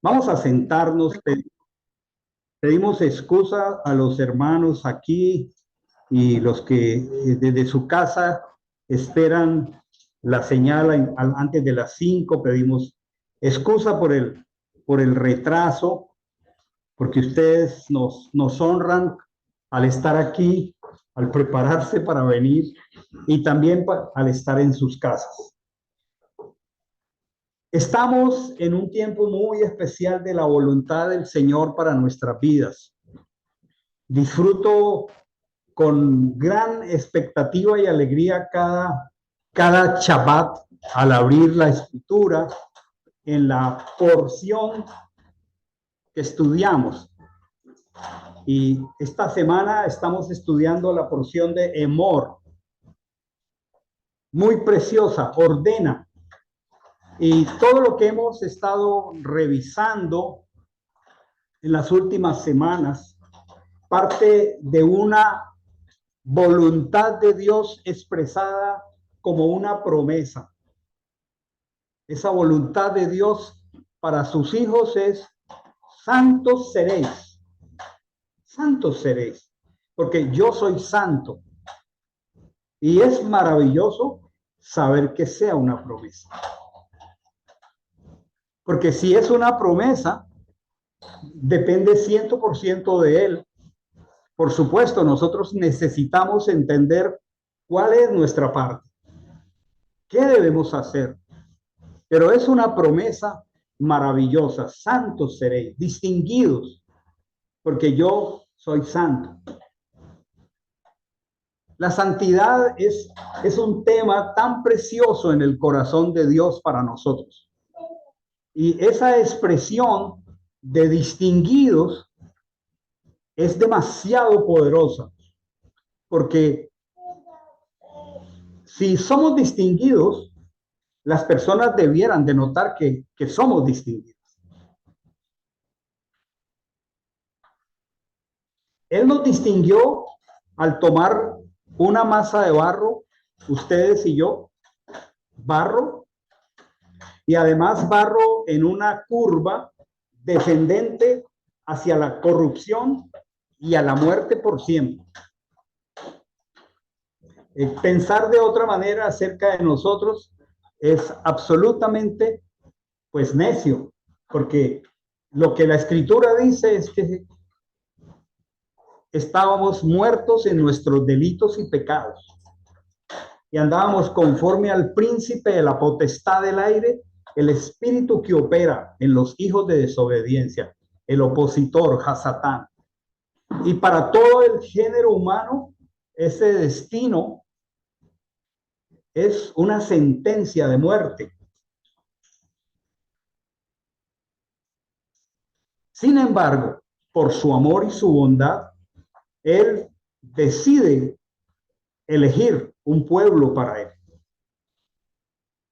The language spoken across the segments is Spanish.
Vamos a sentarnos, pedimos excusa a los hermanos aquí y los que desde su casa esperan la señal antes de las 5. Pedimos excusa por el retraso, porque ustedes nos honran al estar aquí, al prepararse para venir y también al estar en sus casas. Estamos en un tiempo muy especial de la voluntad del Señor para nuestras vidas. Disfruto con gran expectativa y alegría cada Shabbat al abrir la escritura en la porción que estudiamos. Y esta semana estamos estudiando la porción de Emor, muy preciosa, ordena. Y todo lo que hemos estado revisando en las últimas semanas parte de una voluntad de Dios expresada como una promesa. Esa voluntad de Dios para sus hijos es: santos seréis, porque yo soy santo. Y es maravilloso saber que sea una promesa. Porque si es una promesa, depende 100% de Él. Por supuesto, nosotros necesitamos entender cuál es nuestra parte, qué debemos hacer. Pero es una promesa maravillosa: santos seréis, distinguidos, porque yo soy santo. La santidad es un tema tan precioso en el corazón de Dios para nosotros. Y esa expresión de distinguidos es demasiado poderosa, porque si somos distinguidos, las personas debieran de notar que somos distinguidos. Él nos distinguió al tomar una masa de barro, ustedes y yo, barro, y además barro en una curva descendente hacia la corrupción y a la muerte por siempre. Pensar de otra manera acerca de nosotros es absolutamente, pues, necio, porque lo que la Escritura dice es que estábamos muertos en nuestros delitos y pecados y andábamos conforme al príncipe de la potestad del aire, el espíritu que opera en los hijos de desobediencia, el opositor, Hasatán. Y para todo el género humano, ese destino es una sentencia de muerte. Sin embargo, por su amor y su bondad, Él decide elegir un pueblo para Él,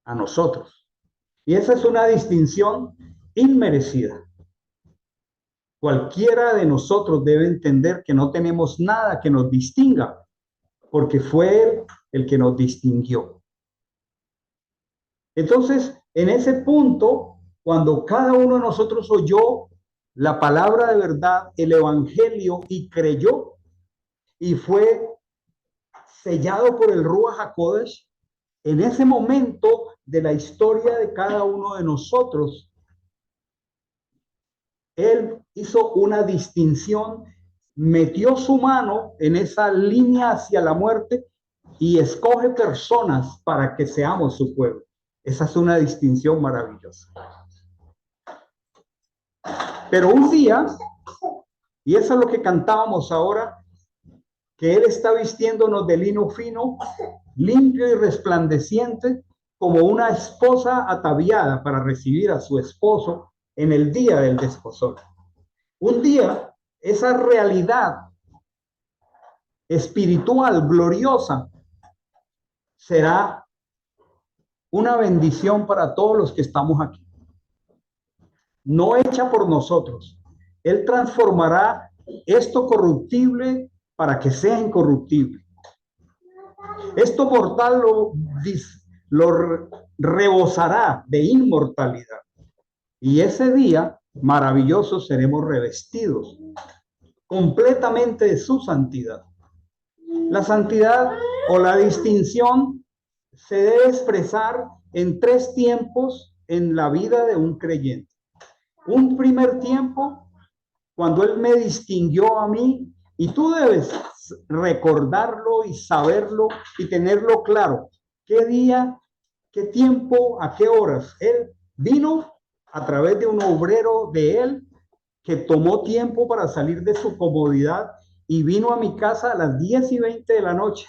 a nosotros. Y esa es una distinción inmerecida. Cualquiera de nosotros debe entender que no tenemos nada que nos distinga, porque fue Él el que nos distinguió. Entonces, en ese punto, cuando cada uno de nosotros oyó la palabra de verdad, el evangelio, y creyó, y fue sellado por el Ruach HaKodesh, en ese momento de la historia de cada uno de nosotros, Él hizo una distinción, metió su mano en esa línea hacia la muerte y escoge personas para que seamos su pueblo. Esa es una distinción maravillosa. Pero un día, y eso es lo que cantábamos ahora, que Él está vistiéndonos de lino fino, limpio y resplandeciente, como una esposa ataviada para recibir a su esposo en el día del desposor. Un día, esa realidad espiritual gloriosa será una bendición para todos los que estamos aquí. No hecha por nosotros. Él transformará esto corruptible para que sea incorruptible. Esto mortal lo rebosará de inmortalidad. Y ese día maravillosos seremos revestidos completamente de su santidad. La santidad o la distinción se debe expresar en 3 tiempos en la vida de un creyente. Un primer tiempo, cuando Él me distinguió a mí, y tú debes recordarlo y saberlo y tenerlo claro. ¿Qué día, qué tiempo, a qué horas? Él vino a través de un obrero de Él que tomó tiempo para salir de su comodidad y vino a mi casa a las 10:20 de la noche.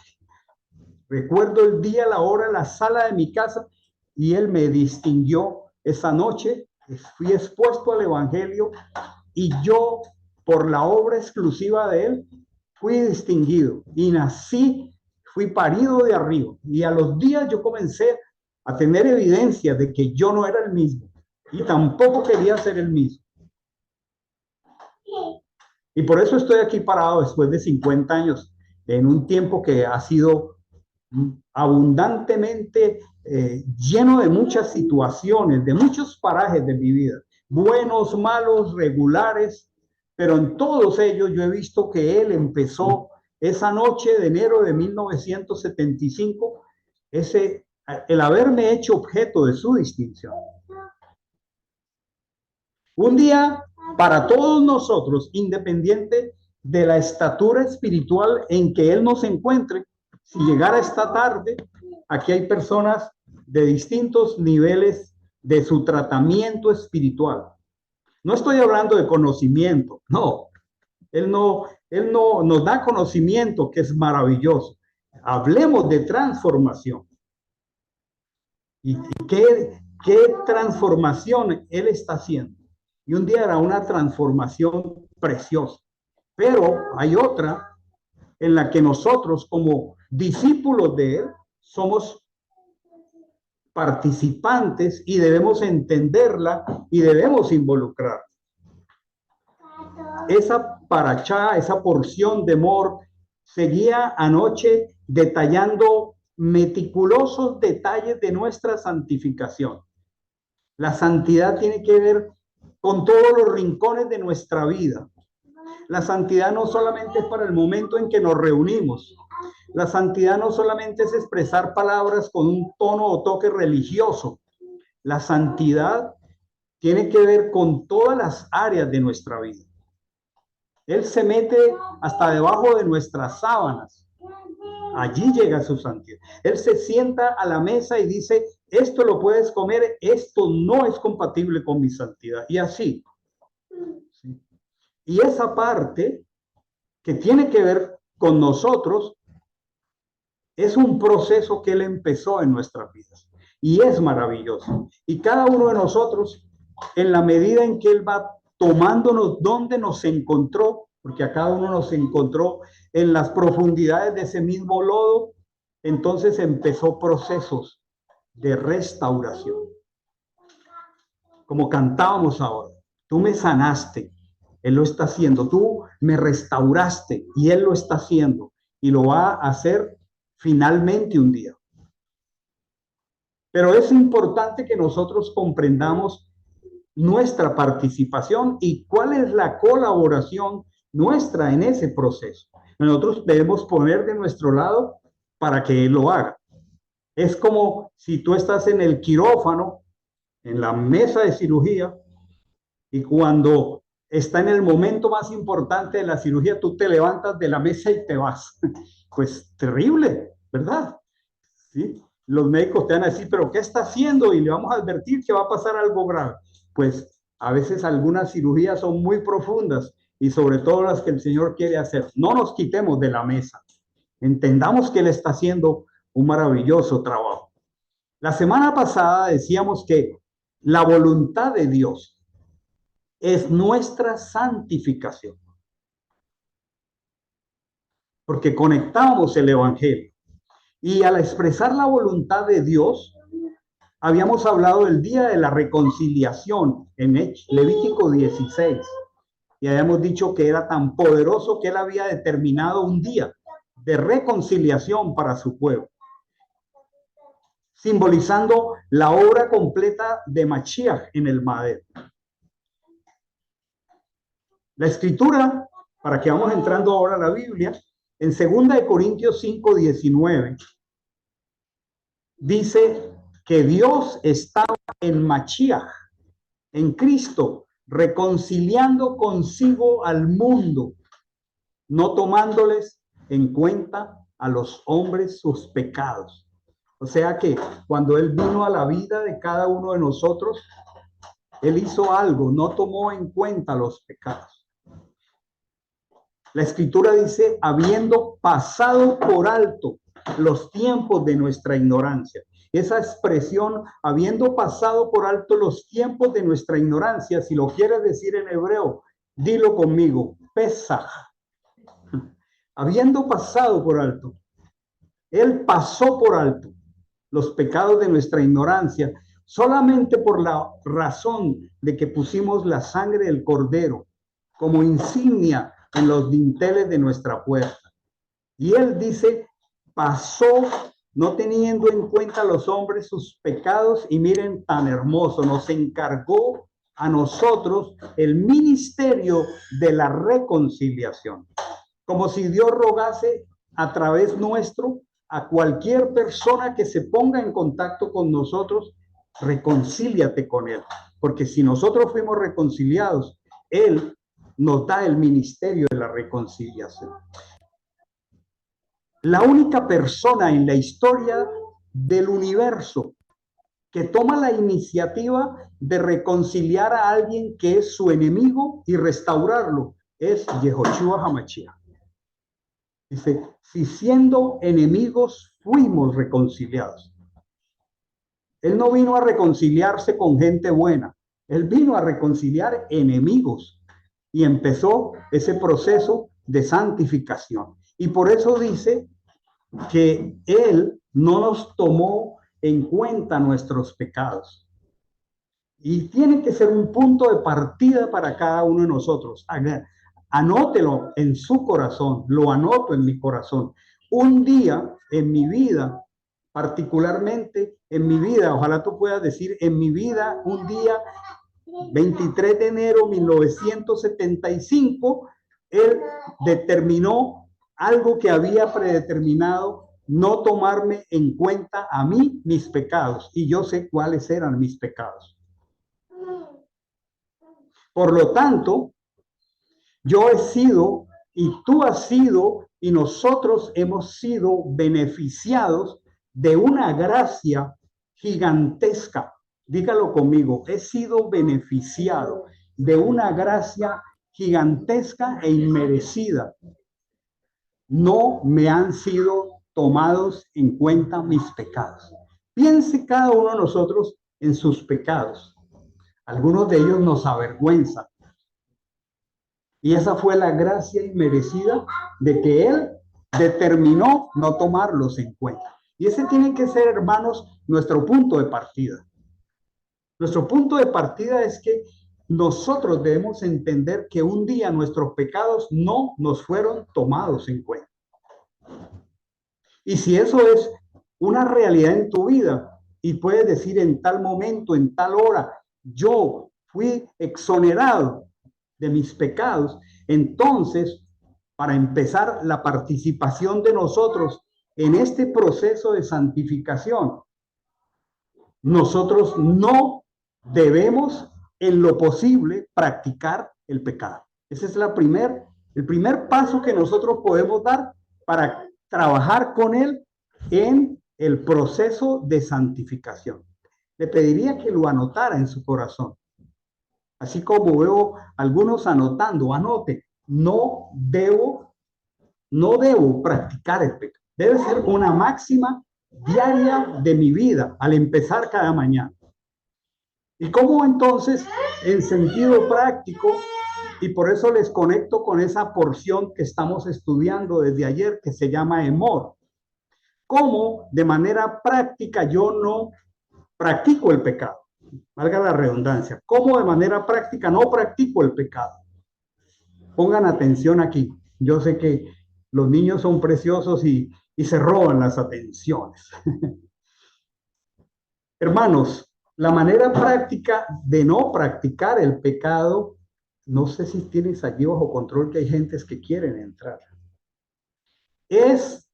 Recuerdo el día, la hora, la sala de mi casa, y Él me distinguió esa noche. Fui expuesto al Evangelio y yo, por la obra exclusiva de Él, fui distinguido y nací, fui parido de arriba. Y a los días yo comencé a tener evidencia de que yo no era el mismo y tampoco quería ser el mismo. Y por eso estoy aquí parado después de 50 años, en un tiempo que ha sido abundantemente lleno de muchas situaciones, de muchos parajes de mi vida, buenos, malos, regulares, pero en todos ellos yo he visto que Él empezó esa noche de enero de 1975, el haberme hecho objeto de su distinción. Un día para todos nosotros, independiente de la estatura espiritual en que Él nos encuentre. Si llegara esta tarde, aquí hay personas de distintos niveles de su tratamiento espiritual. No estoy hablando de conocimiento, no. Él no nos da conocimiento, que es maravilloso. Hablemos de transformación. ¿Y qué transformación Él está haciendo? Y un día era una transformación preciosa. Pero hay otra en la que nosotros, como discípulos de Él, somos participantes y debemos entenderla y debemos involucrar. Esa parachá, esa porción de amor, seguía anoche detallando meticulosos detalles de nuestra santificación. La santidad tiene que ver con todos los rincones de nuestra vida. La santidad no solamente es para el momento en que nos reunimos. La santidad no solamente es expresar palabras con un tono o toque religioso. La santidad tiene que ver con todas las áreas de nuestra vida. Él se mete hasta debajo de nuestras sábanas. Allí llega su santidad. Él se sienta a la mesa y dice, esto lo puedes comer, esto no es compatible con mi santidad. Y así. ¿Sí? Y esa parte que tiene que ver con nosotros es un proceso que Él empezó en nuestras vidas. Y es maravilloso. Y cada uno de nosotros, en la medida en que Él va tomándonos donde nos encontró, porque a cada uno nos encontró en las profundidades de ese mismo lodo, entonces empezó procesos de restauración. Como cantábamos ahora, tú me sanaste, Él lo está haciendo, tú me restauraste y Él lo está haciendo y lo va a hacer finalmente un día. Pero es importante que nosotros comprendamos nuestra participación y cuál es la colaboración nuestra en ese proceso. Nosotros debemos poner de nuestro lado para que Él lo haga. Es como si tú estás en el quirófano, en la mesa de cirugía, y cuando está en el momento más importante de la cirugía, tú te levantas de la mesa y te vas. Pues terrible, ¿verdad? ¿Sí? Los médicos te van a decir, pero ¿qué está haciendo? Y le vamos a advertir que va a pasar algo grave. Pues a veces algunas cirugías son muy profundas y sobre todo las que el Señor quiere hacer. No nos quitemos de la mesa. Entendamos que Él está haciendo un maravilloso trabajo. La semana pasada decíamos que la voluntad de Dios es nuestra santificación. Porque conectamos el Evangelio. Y al expresar la voluntad de Dios, habíamos hablado del día de la reconciliación en Levítico 16. Y habíamos dicho que era tan poderoso que Él había determinado un día de reconciliación para su pueblo, simbolizando la obra completa de Mashiach en el madero. La escritura, para que vamos entrando ahora a la Biblia, en 2 Corintios 5:19, dice que Dios estaba en Mashiach, en Cristo, reconciliando consigo al mundo, no tomándoles en cuenta a los hombres sus pecados. O sea que cuando Él vino a la vida de cada uno de nosotros, Él hizo algo, no tomó en cuenta los pecados. La escritura dice, habiendo pasado por alto los tiempos de nuestra ignorancia. Esa expresión, habiendo pasado por alto los tiempos de nuestra ignorancia, si lo quieres decir en hebreo, dilo conmigo, Pesaj. Habiendo pasado por alto, Él pasó por alto los pecados de nuestra ignorancia, solamente por la razón de que pusimos la sangre del Cordero como insignia en los dinteles de nuestra puerta. Y Él dice, pasó no teniendo en cuenta a los hombres sus pecados, y miren tan hermoso, nos encargó a nosotros el ministerio de la reconciliación. Como si Dios rogase a través nuestro a cualquier persona que se ponga en contacto con nosotros, reconcíliate con Él. Porque si nosotros fuimos reconciliados, Él nos da el ministerio de la reconciliación. La única persona en la historia del universo que toma la iniciativa de reconciliar a alguien que es su enemigo y restaurarlo es Yehoshua HaMashiach. Dice, si siendo enemigos fuimos reconciliados. Él no vino a reconciliarse con gente buena, Él vino a reconciliar enemigos y empezó ese proceso de santificación. Y por eso dice que Él no nos tomó en cuenta nuestros pecados. Y tiene que ser un punto de partida para cada uno de nosotros. Anótelo en su corazón, lo anoto en mi corazón. Un día en mi vida, particularmente en mi vida, ojalá tú puedas decir, en mi vida, un día, 23 de enero de 1975, Él determinó algo que había predeterminado, no tomarme en cuenta a mí mis pecados. Y yo sé cuáles eran mis pecados. Por lo tanto, yo he sido y tú has sido y nosotros hemos sido beneficiados de una gracia gigantesca. Dígalo conmigo, he sido beneficiado de una gracia gigantesca e inmerecida. No me han sido tomados en cuenta mis pecados. Piense cada uno de nosotros en sus pecados. Algunos de ellos nos avergüenzan. Y esa fue la gracia inmerecida de que Él determinó no tomarlos en cuenta. Y ese tiene que ser, hermanos, nuestro punto de partida. Nuestro punto de partida es que nosotros debemos entender que un día nuestros pecados no nos fueron tomados en cuenta. Y si eso es una realidad en tu vida y puedes decir en tal momento, en tal hora, yo fui exonerado de mis pecados, entonces, para empezar la participación de nosotros en este proceso de santificación, nosotros no debemos en lo posible practicar el pecado. Ese es el primer paso que nosotros podemos dar para trabajar con Él en el proceso de santificación. Le pediría que lo anotara en su corazón. Así como veo algunos anotando, anote, no debo practicar el pecado. Debe ser una máxima diaria de mi vida al empezar cada mañana. ¿Y cómo entonces, en sentido práctico, y por eso les conecto con esa porción que estamos estudiando desde ayer, que se llama Emor? ¿Cómo de manera práctica yo no practico el pecado? Valga la redundancia. ¿Cómo de manera práctica no practico el pecado? Pongan atención aquí. Yo sé que los niños son preciosos y se roban las atenciones. Hermanos, la manera práctica de no practicar el pecado no sé si tienes allí bajo control que hay gentes que quieren entrar. Es,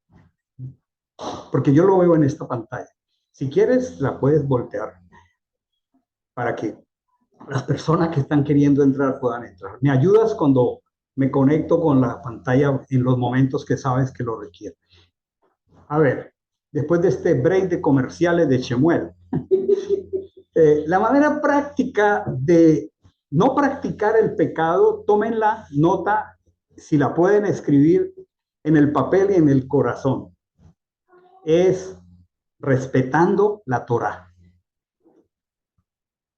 porque yo lo veo en esta pantalla. Si quieres, la puedes voltear para que las personas que están queriendo entrar puedan entrar. Me ayudas cuando me conecto con la pantalla en los momentos que sabes que lo requiere. A ver, después de este break de comerciales de Shemuel, la manera práctica de no practicar el pecado, tomen la nota, si la pueden escribir en el papel y en el corazón, es respetando la Torá.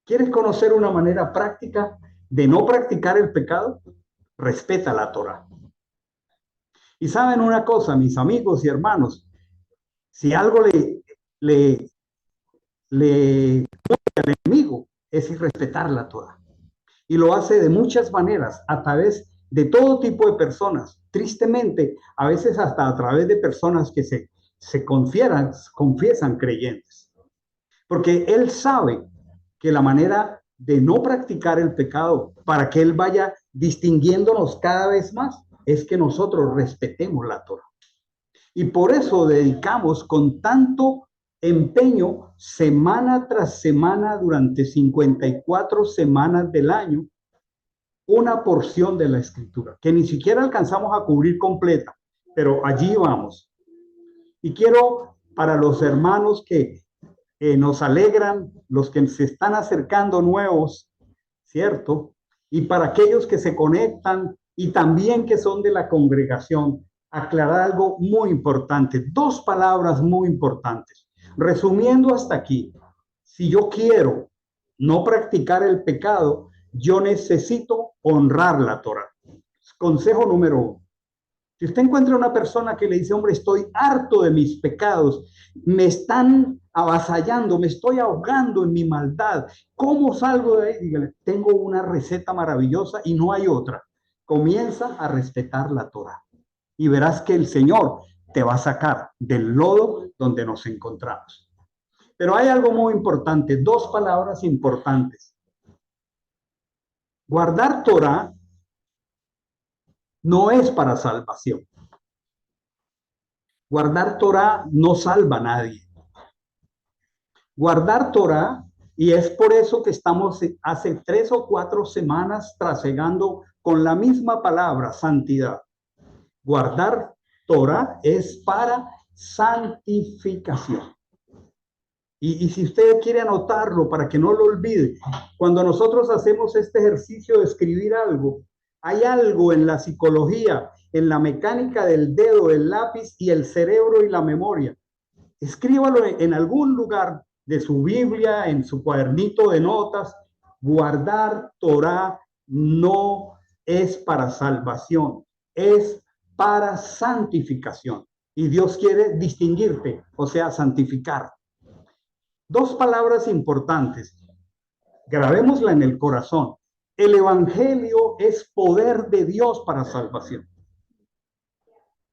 ¿Quieres conocer una manera práctica de no practicar el pecado? Respeta la Torá. Y saben una cosa, mis amigos y hermanos, si algo le al enemigo es irrespetar la Torá. Y lo hace de muchas maneras, a través de todo tipo de personas. Tristemente, a veces hasta a través de personas que se confiesan creyentes. Porque él sabe que la manera de no practicar el pecado, para que él vaya distinguiéndonos cada vez más, es que nosotros respetemos la Torah. Y por eso dedicamos con tanto empeño, semana tras semana, durante 54 semanas del año, una porción de la escritura, que ni siquiera alcanzamos a cubrir completa, pero allí vamos. Y quiero, para los hermanos que nos alegran, los que se están acercando nuevos, ¿cierto? Y para aquellos que se conectan y también que son de la congregación, aclarar algo muy importante, dos palabras muy importantes. Resumiendo hasta aquí, si yo quiero no practicar el pecado, yo necesito honrar la Torah. Consejo número uno. Si usted encuentra una persona que le dice, hombre, estoy harto de mis pecados, me están avasallando, me estoy ahogando en mi maldad, ¿cómo salgo de ahí? Dígale, tengo una receta maravillosa y no hay otra. Comienza a respetar la Torah y verás que el Señor te va a sacar del lodo donde nos encontramos. Pero hay algo muy importante, dos palabras importantes. Guardar Torah no es para salvación. Guardar Torah no salva a nadie. Guardar Torah, y es por eso que estamos hace 3 o 4 semanas trasegando con la misma palabra, santidad. Guardar Torah es para santificación. Y si usted quiere anotarlo para que no lo olvide, cuando nosotros hacemos este ejercicio de escribir algo, hay algo en la psicología, en la mecánica del dedo, el lápiz y el cerebro y la memoria. Escríbalo en algún lugar de su Biblia, en su cuadernito de notas. Guardar Torah no es para salvación, es para santificación. Y Dios quiere distinguirte, o sea, santificar. Dos palabras importantes. Grabémosla en el corazón. El evangelio es poder de Dios para salvación.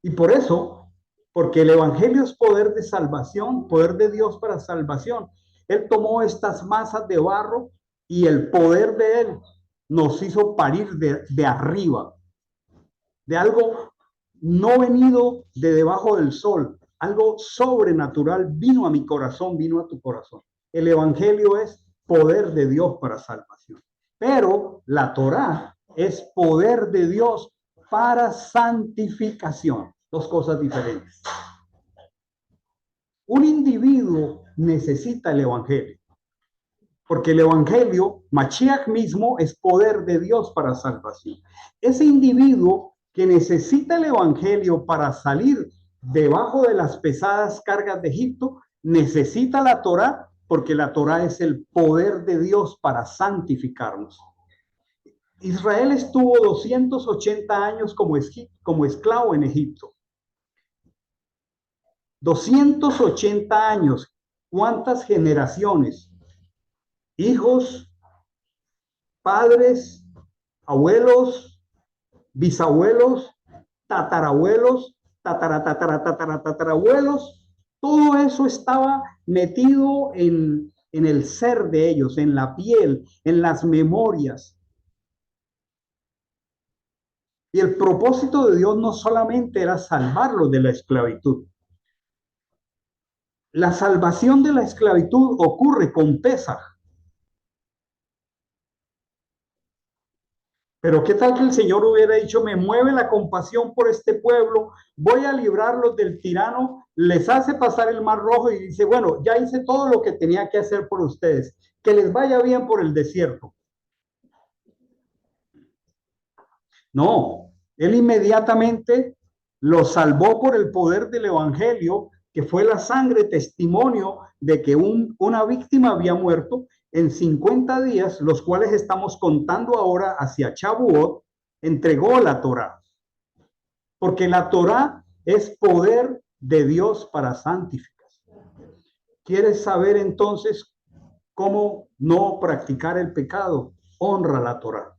Y por eso, porque el evangelio es poder de salvación, poder de Dios para salvación, Él tomó estas masas de barro y el poder de Él nos hizo parir de arriba, de algo no venido de debajo del sol, algo sobrenatural vino a mi corazón, vino a tu corazón. El evangelio es poder de Dios para salvación, pero la Torá es poder de Dios para santificación. Dos cosas diferentes. Un individuo necesita el evangelio, porque el evangelio, Mashiach mismo, es poder de Dios para salvación. Ese individuo que necesita el evangelio para salir debajo de las pesadas cargas de Egipto, necesita la Torá, porque la Torá es el poder de Dios para santificarnos. Israel estuvo 280 años como esclavo en Egipto. 280 años. ¿Cuántas generaciones? Hijos, padres, abuelos, bisabuelos, tatarabuelos, tatarabuelos. Todo eso estaba metido en el ser de ellos, en la piel, en las memorias. Y el propósito de Dios no solamente era salvarlos de la esclavitud. La salvación de la esclavitud ocurre con Pesaj. Pero qué tal que el Señor hubiera dicho, me mueve la compasión por este pueblo, voy a librarlos del tirano, les hace pasar el mar rojo y dice, bueno, ya hice todo lo que tenía que hacer por ustedes, que les vaya bien por el desierto. No, él inmediatamente los salvó por el poder del evangelio, que fue la sangre testimonio de que una víctima había muerto en 50 días, los cuales estamos contando ahora hacia Shavuot, entregó la Torá. Porque la Torá es poder de Dios para santificación. ¿Quieres saber entonces cómo no practicar el pecado? Honra la Torá.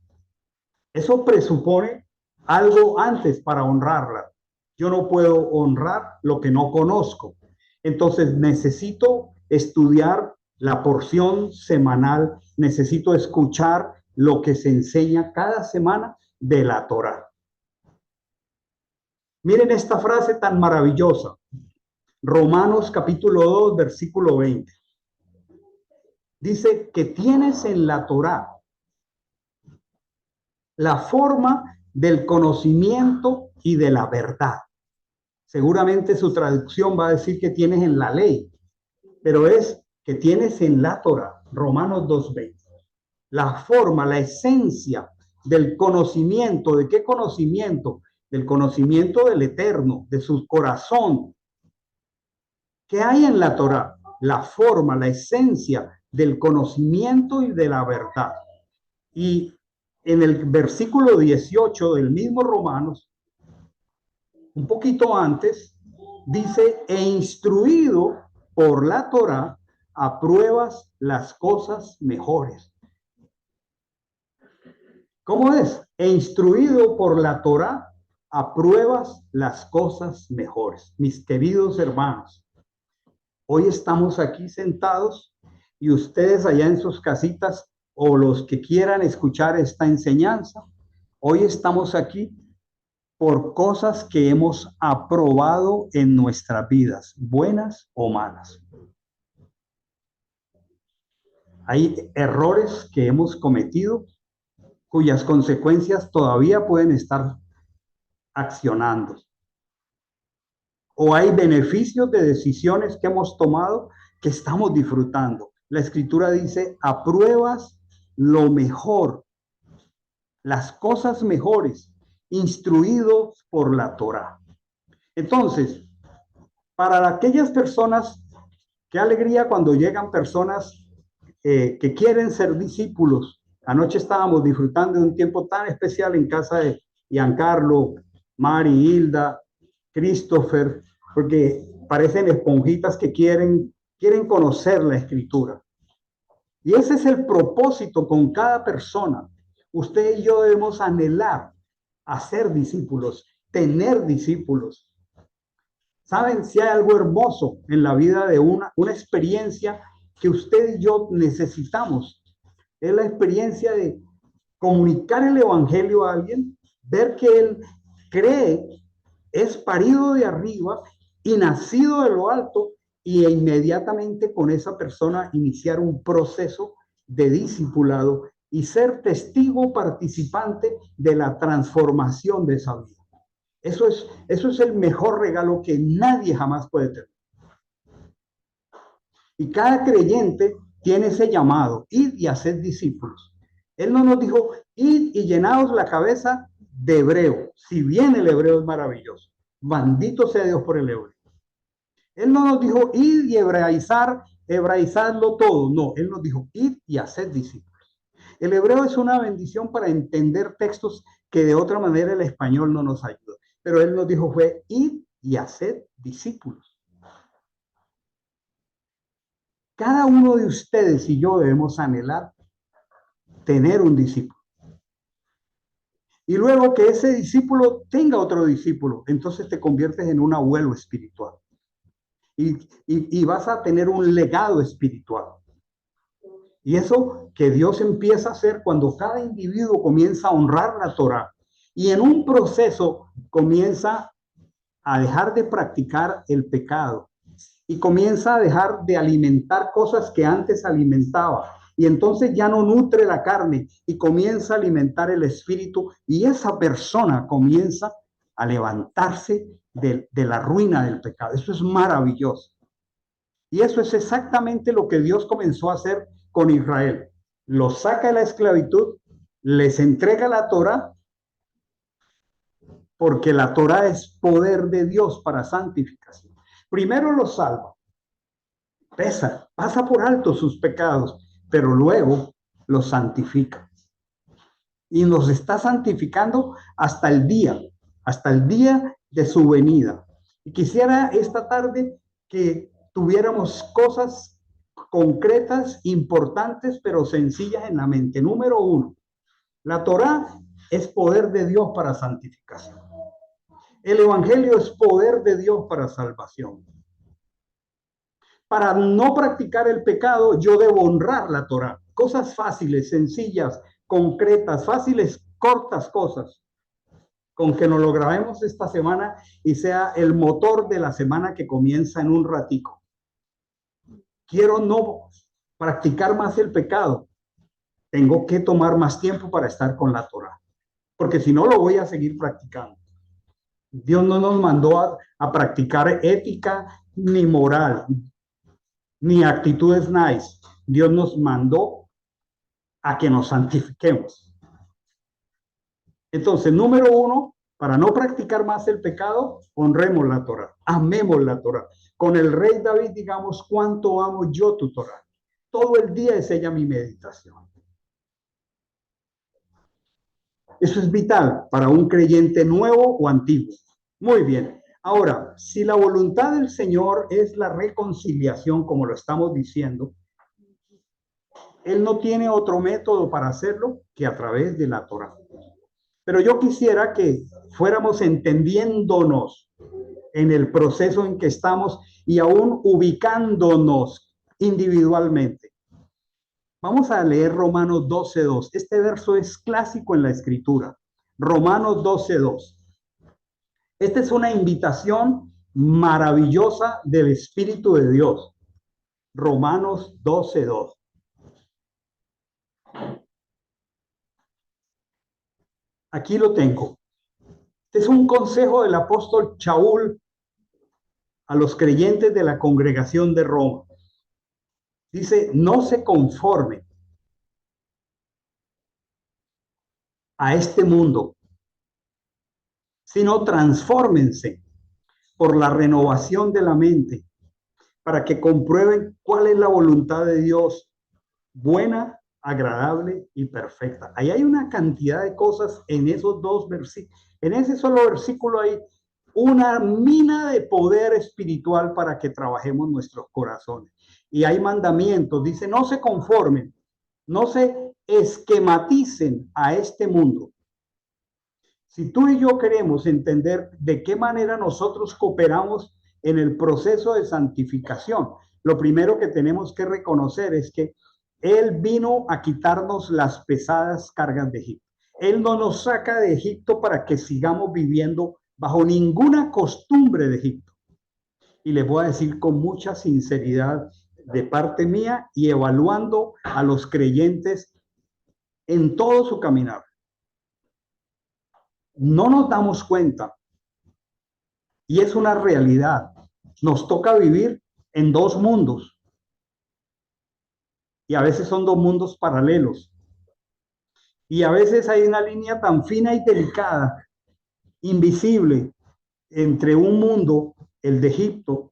Eso presupone algo antes para honrarla. Yo no puedo honrar lo que no conozco. Entonces necesito estudiar la porción semanal, necesito escuchar lo que se enseña cada semana de la Torá. Miren esta frase tan maravillosa. Romanos capítulo 2, versículo 20. Dice que tienes en la Torá la forma del conocimiento y de la verdad. Seguramente su traducción va a decir que tienes en la ley, pero es que tienes en la Torá, Romanos 2:20. La forma, la esencia del conocimiento. ¿De qué conocimiento? Del conocimiento del Eterno, de su corazón. ¿Qué hay en la Torá? La forma, la esencia del conocimiento y de la verdad. Y en el versículo 18 del mismo Romanos, un poquito antes, dice, e instruido por la Torá, apruebas las cosas mejores. ¿Cómo es? E instruido por la Torá, apruebas las cosas mejores. Mis queridos hermanos, hoy estamos aquí sentados y ustedes allá en sus casitas o los que quieran escuchar esta enseñanza, hoy estamos aquí por cosas que hemos aprobado en nuestras vidas, buenas o malas. Hay errores que hemos cometido cuyas consecuencias todavía pueden estar accionando. O hay beneficios de decisiones que hemos tomado que estamos disfrutando. La escritura dice, apruebas lo mejor, las cosas mejores, instruidos por la Torá. Entonces, para aquellas personas, qué alegría cuando llegan personas que quieren ser discípulos. Anoche estábamos disfrutando de un tiempo tan especial en casa de Giancarlo, Mari, Hilda, Christopher, porque parecen esponjitas que quieren conocer la escritura. Y ese es el propósito con cada persona. Usted y yo debemos anhelar a ser discípulos, tener discípulos. ¿Saben? Si hay algo hermoso en la vida de una experiencia que usted y yo necesitamos, es la experiencia de comunicar el evangelio a alguien, ver que él cree, es parido de arriba y nacido de lo alto, y inmediatamente con esa persona iniciar un proceso de discipulado y ser testigo participante de la transformación de esa vida. Eso es el mejor regalo que nadie jamás puede tener. Y cada creyente tiene ese llamado, id y haced discípulos. Él no nos dijo, id y llenaos la cabeza de hebreo, si bien el hebreo es maravilloso. Bendito sea Dios por el hebreo. Él no nos dijo, id y hebraizarlo todo. No, él nos dijo, id y haced discípulos. El hebreo es una bendición para entender textos que de otra manera el español no nos ayuda. Pero él nos dijo, fue, id y haced discípulos. Cada uno de ustedes y yo debemos anhelar tener un discípulo. Y luego que ese discípulo tenga otro discípulo, entonces te conviertes en un abuelo espiritual. Y vas a tener un legado espiritual. Y eso que Dios empieza a hacer cuando cada individuo comienza a honrar la Torá y en un proceso comienza a dejar de practicar el pecado y comienza a dejar de alimentar cosas que antes alimentaba. Y entonces ya no nutre la carne y comienza a alimentar el espíritu y esa persona comienza a levantarse de la ruina del pecado. Eso es maravilloso. Y eso es exactamente lo que Dios comenzó a hacer con Israel. Los saca de la esclavitud, les entrega la Torá, porque la Torá es poder de Dios para santificación. Primero los salva, pasa por alto sus pecados, pero luego los santifica. Y nos está santificando hasta el día de su venida. Y quisiera esta tarde que tuviéramos cosas concretas, importantes, pero sencillas en la mente. Número uno, la Torá es poder de Dios para santificación. El Evangelio es poder de Dios para salvación. Para no practicar el pecado, yo debo honrar la Torá. Cosas fáciles, sencillas, concretas, fáciles, cortas cosas, con que nos lo grabemos esta semana y sea el motor de la semana que comienza en un ratico. Quiero no practicar más el pecado. Tengo que tomar más tiempo para estar con la Torá, porque si no lo voy a seguir practicando. Dios no nos mandó a practicar ética ni moral, ni actitudes nice. Dios nos mandó a que nos santifiquemos. Entonces, número uno, para no practicar más el pecado, honremos la Torá, amemos la Torá. Con el rey David, digamos, cuánto amo yo tu Torá. Todo el día es ella mi meditación. Eso es vital para un creyente nuevo o antiguo. Muy bien. Ahora, si la voluntad del Señor es la reconciliación, como lo estamos diciendo, Él no tiene otro método para hacerlo que a través de la Torá. Pero yo quisiera que fuéramos entendiéndonos en el proceso en que estamos y aún ubicándonos individualmente. Vamos a leer Romanos 12:2. Este verso es clásico en la escritura. Romanos 12:2. Esta es una invitación maravillosa del Espíritu de Dios. Romanos 12:2. Aquí lo tengo. Este es un consejo del apóstol Shaul a los creyentes de la congregación de Roma. Dice, no se conformen a este mundo, sino transfórmense por la renovación de la mente para que comprueben cuál es la voluntad de Dios, buena, agradable y perfecta. Ahí hay una cantidad de cosas en esos dos versículos. En ese solo versículo hay una mina de poder espiritual para que trabajemos nuestros corazones. Y hay mandamientos, dice, no se conformen, no se esquematicen a este mundo. Si tú y yo queremos entender de qué manera nosotros cooperamos en el proceso de santificación, lo primero que tenemos que reconocer es que Él vino a quitarnos las pesadas cargas de Egipto. Él no nos saca de Egipto para que sigamos viviendo bajo ninguna costumbre de Egipto. Y les voy a decir con mucha sinceridad de parte mía y evaluando a los creyentes en todo su caminar. No nos damos cuenta y es una realidad. Nos toca vivir en dos mundos y a veces son dos mundos paralelos y a veces hay una línea tan fina y delicada, invisible, entre un mundo, el de Egipto,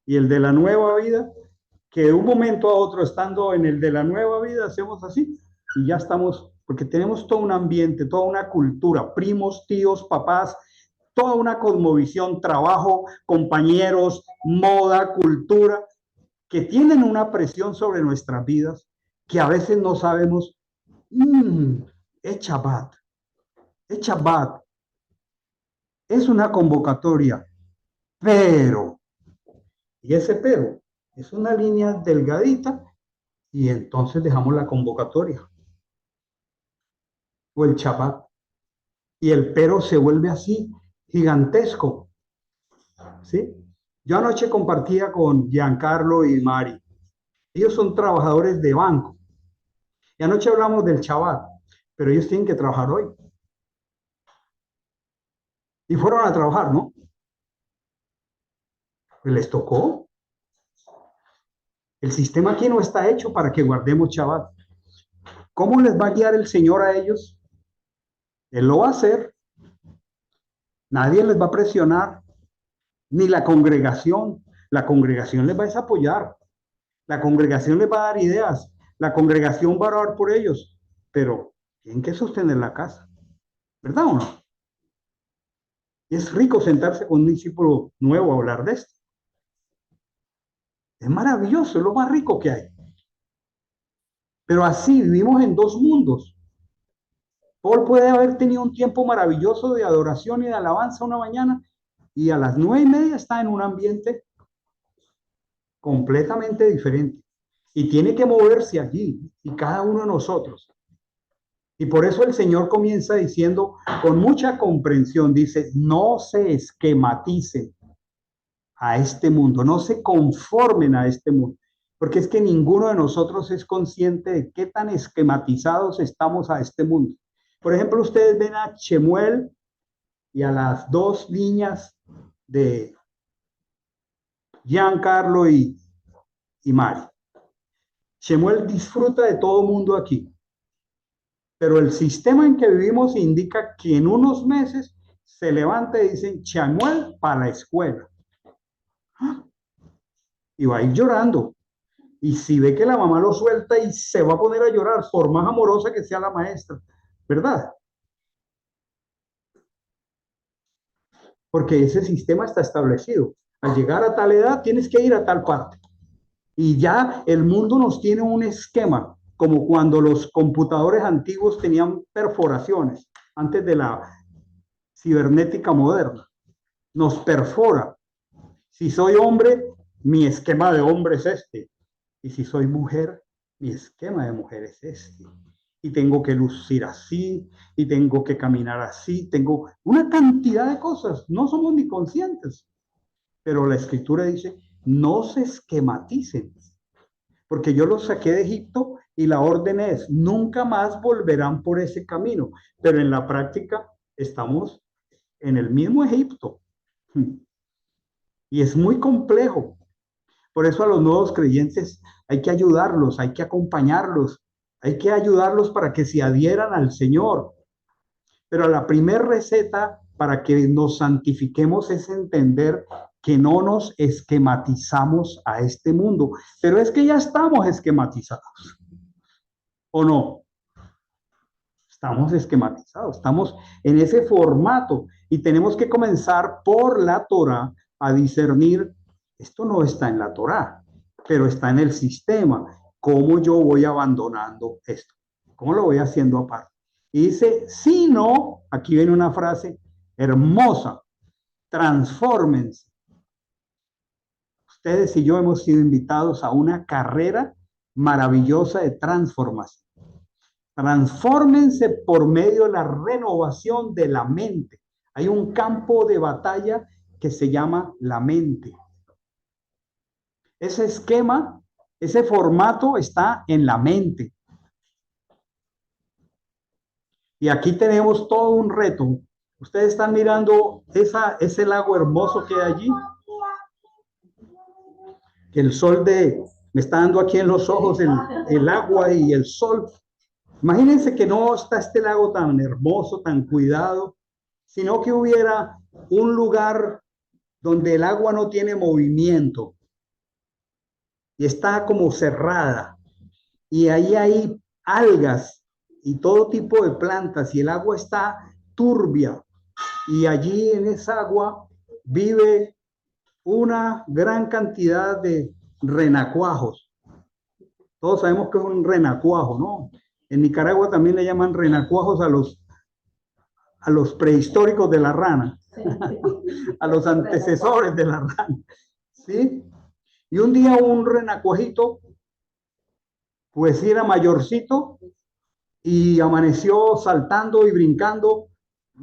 y el de la nueva vida, que de un momento a otro, estando en el de la nueva vida, hacemos así y ya estamos, porque tenemos todo un ambiente, toda una cultura, primos, tíos, papás, toda una cosmovisión, trabajo, compañeros, moda, cultura, que tienen una presión sobre nuestras vidas que a veces no sabemos, es Shabbat, es Shabbat, es una convocatoria, pero, y ese pero, es una línea delgadita y entonces dejamos la convocatoria o el Shabbat. y el pero se vuelve así gigantesco, ¿sí? Yo anoche compartía con Giancarlo y Mari. Ellos son trabajadores de banco. Y anoche hablamos del chaval, pero ellos tienen que trabajar hoy. Y fueron a trabajar, ¿no? Pues les tocó. El sistema aquí no está hecho para que guardemos chaval. ¿Cómo les va a guiar el Señor a ellos? Él lo va a hacer. Nadie les va a presionar, ni la congregación. La congregación les va a apoyar. La congregación les va a dar ideas. La congregación va a orar por ellos. Pero tienen que sostener la casa. ¿Verdad o no? Es rico sentarse con un discípulo nuevo a hablar de esto. Es maravilloso, es lo más rico que hay. Pero así vivimos en dos mundos. Paul puede haber tenido un tiempo maravilloso de adoración y de alabanza una mañana y a las 9:30 está en un ambiente completamente diferente. Y tiene que moverse allí, y cada uno de nosotros. Y por eso el Señor comienza diciendo con mucha comprensión, dice, no se esquematicen a este mundo, no se conformen a este mundo, porque es que ninguno de nosotros es consciente de qué tan esquematizados estamos a este mundo. Por ejemplo, ustedes ven a Chemuel y a las dos niñas de Giancarlo y Mari. Chemuel disfruta de todo mundo aquí, pero el sistema en que vivimos indica que en unos meses se levanta y dicen Chemuel para la escuela y va a ir llorando. Y si ve que la mamá lo suelta y se va a poner a llorar, por más amorosa que sea la maestra, ¿verdad? Porque ese sistema está establecido. Al llegar a tal edad tienes que ir a tal parte. Y ya el mundo nos tiene un esquema, como cuando los computadores antiguos tenían perforaciones, antes de la cibernética moderna. Nos perfora. Si soy hombre, mi esquema de hombre es este. Y si soy mujer, mi esquema de mujer es este. Y tengo que lucir así, y tengo que caminar así, tengo una cantidad de cosas. No somos ni conscientes. Pero la escritura dice, no se esquematicen, porque yo los saqué de Egipto y la orden es, nunca más volverán por ese camino. Pero en la práctica estamos en el mismo Egipto. Y es muy complejo. Por eso a los nuevos creyentes hay que ayudarlos, hay que acompañarlos, hay que ayudarlos para que se adhieran al Señor. Pero la primera receta para que nos santifiquemos es entender que no nos esquematizamos a este mundo. Pero es que ya estamos esquematizados, ¿o no? Estamos esquematizados, estamos en ese formato y tenemos que comenzar por la Torá a discernir, esto no está en la Torá, pero está en el sistema. ¿Cómo yo voy abandonando esto? ¿Cómo lo voy haciendo aparte? Y dice, si no, aquí viene una frase hermosa, transfórmense. Ustedes y yo hemos sido invitados a una carrera maravillosa de transformación. Transfórmense por medio de la renovación de la mente. Hay un campo de batalla que se llama la mente. Ese esquema, ese formato está en la mente. Y aquí tenemos todo un reto. Ustedes están mirando ese lago hermoso que hay allí. Que el sol me está dando aquí en los ojos el agua y el sol. Imagínense que no está este lago tan hermoso, tan cuidado, sino que hubiera un lugar donde el agua no tiene movimiento y está como cerrada. Y ahí hay algas y todo tipo de plantas y el agua está turbia. Y allí en esa agua vive una gran cantidad de renacuajos. Todos sabemos que es un renacuajo, ¿no? En Nicaragua también le llaman renacuajos a los prehistóricos de la rana, a los antecesores de la rana, ¿sí? Y un día un renacuajito, pues era mayorcito y amaneció saltando y brincando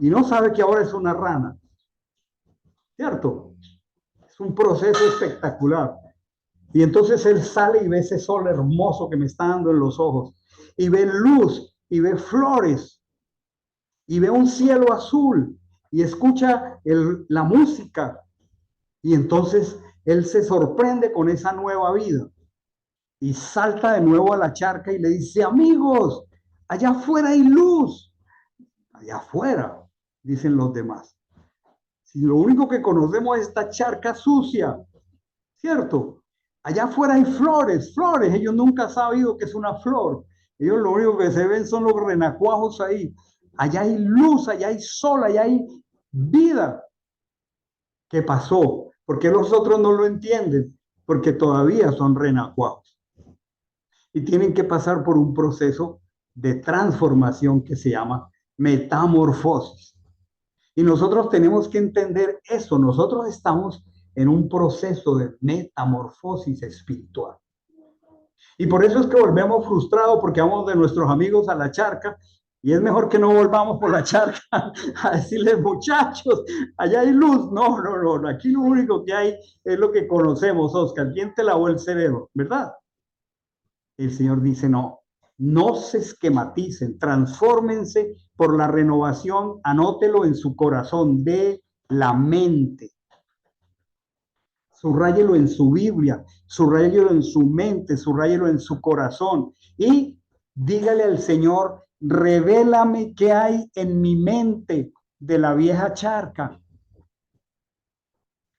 y no sabe que ahora es una rana, ¿cierto? Es un proceso espectacular. Y entonces él sale y ve ese sol hermoso que me está dando en los ojos, y ve luz, y ve flores, y ve un cielo azul, y escucha la música, y entonces él se sorprende con esa nueva vida, y salta de nuevo a la charca y le dice, amigos, allá afuera hay luz, allá afuera, dicen los demás. Si lo único que conocemos es esta charca sucia, ¿cierto? Allá afuera hay flores, flores. Ellos nunca han sabido que es una flor. Ellos lo único que se ven son los renacuajos ahí. Allá hay luz, allá hay sol, allá hay vida. ¿Qué pasó? ¿Por qué los otros no lo entienden? Porque todavía son renacuajos. Y tienen que pasar por un proceso de transformación que se llama metamorfosis. Y nosotros tenemos que entender eso. Nosotros estamos en un proceso de metamorfosis espiritual. Y por eso es que volvemos frustrados porque vamos de nuestros amigos a la charca y es mejor que no volvamos por la charca a decirles, muchachos, allá hay luz. No, no, no, aquí lo único que hay es lo que conocemos, Oscar. ¿Quién te lavó el cerebro? ¿Verdad? El Señor dice, no, no se esquematicen, transfórmense por la renovación, anótelo en su corazón de la mente. Subrayelo en su Biblia, subrayelo en su mente, subrayelo en su corazón y dígale al Señor, revélame qué hay en mi mente de la vieja charca.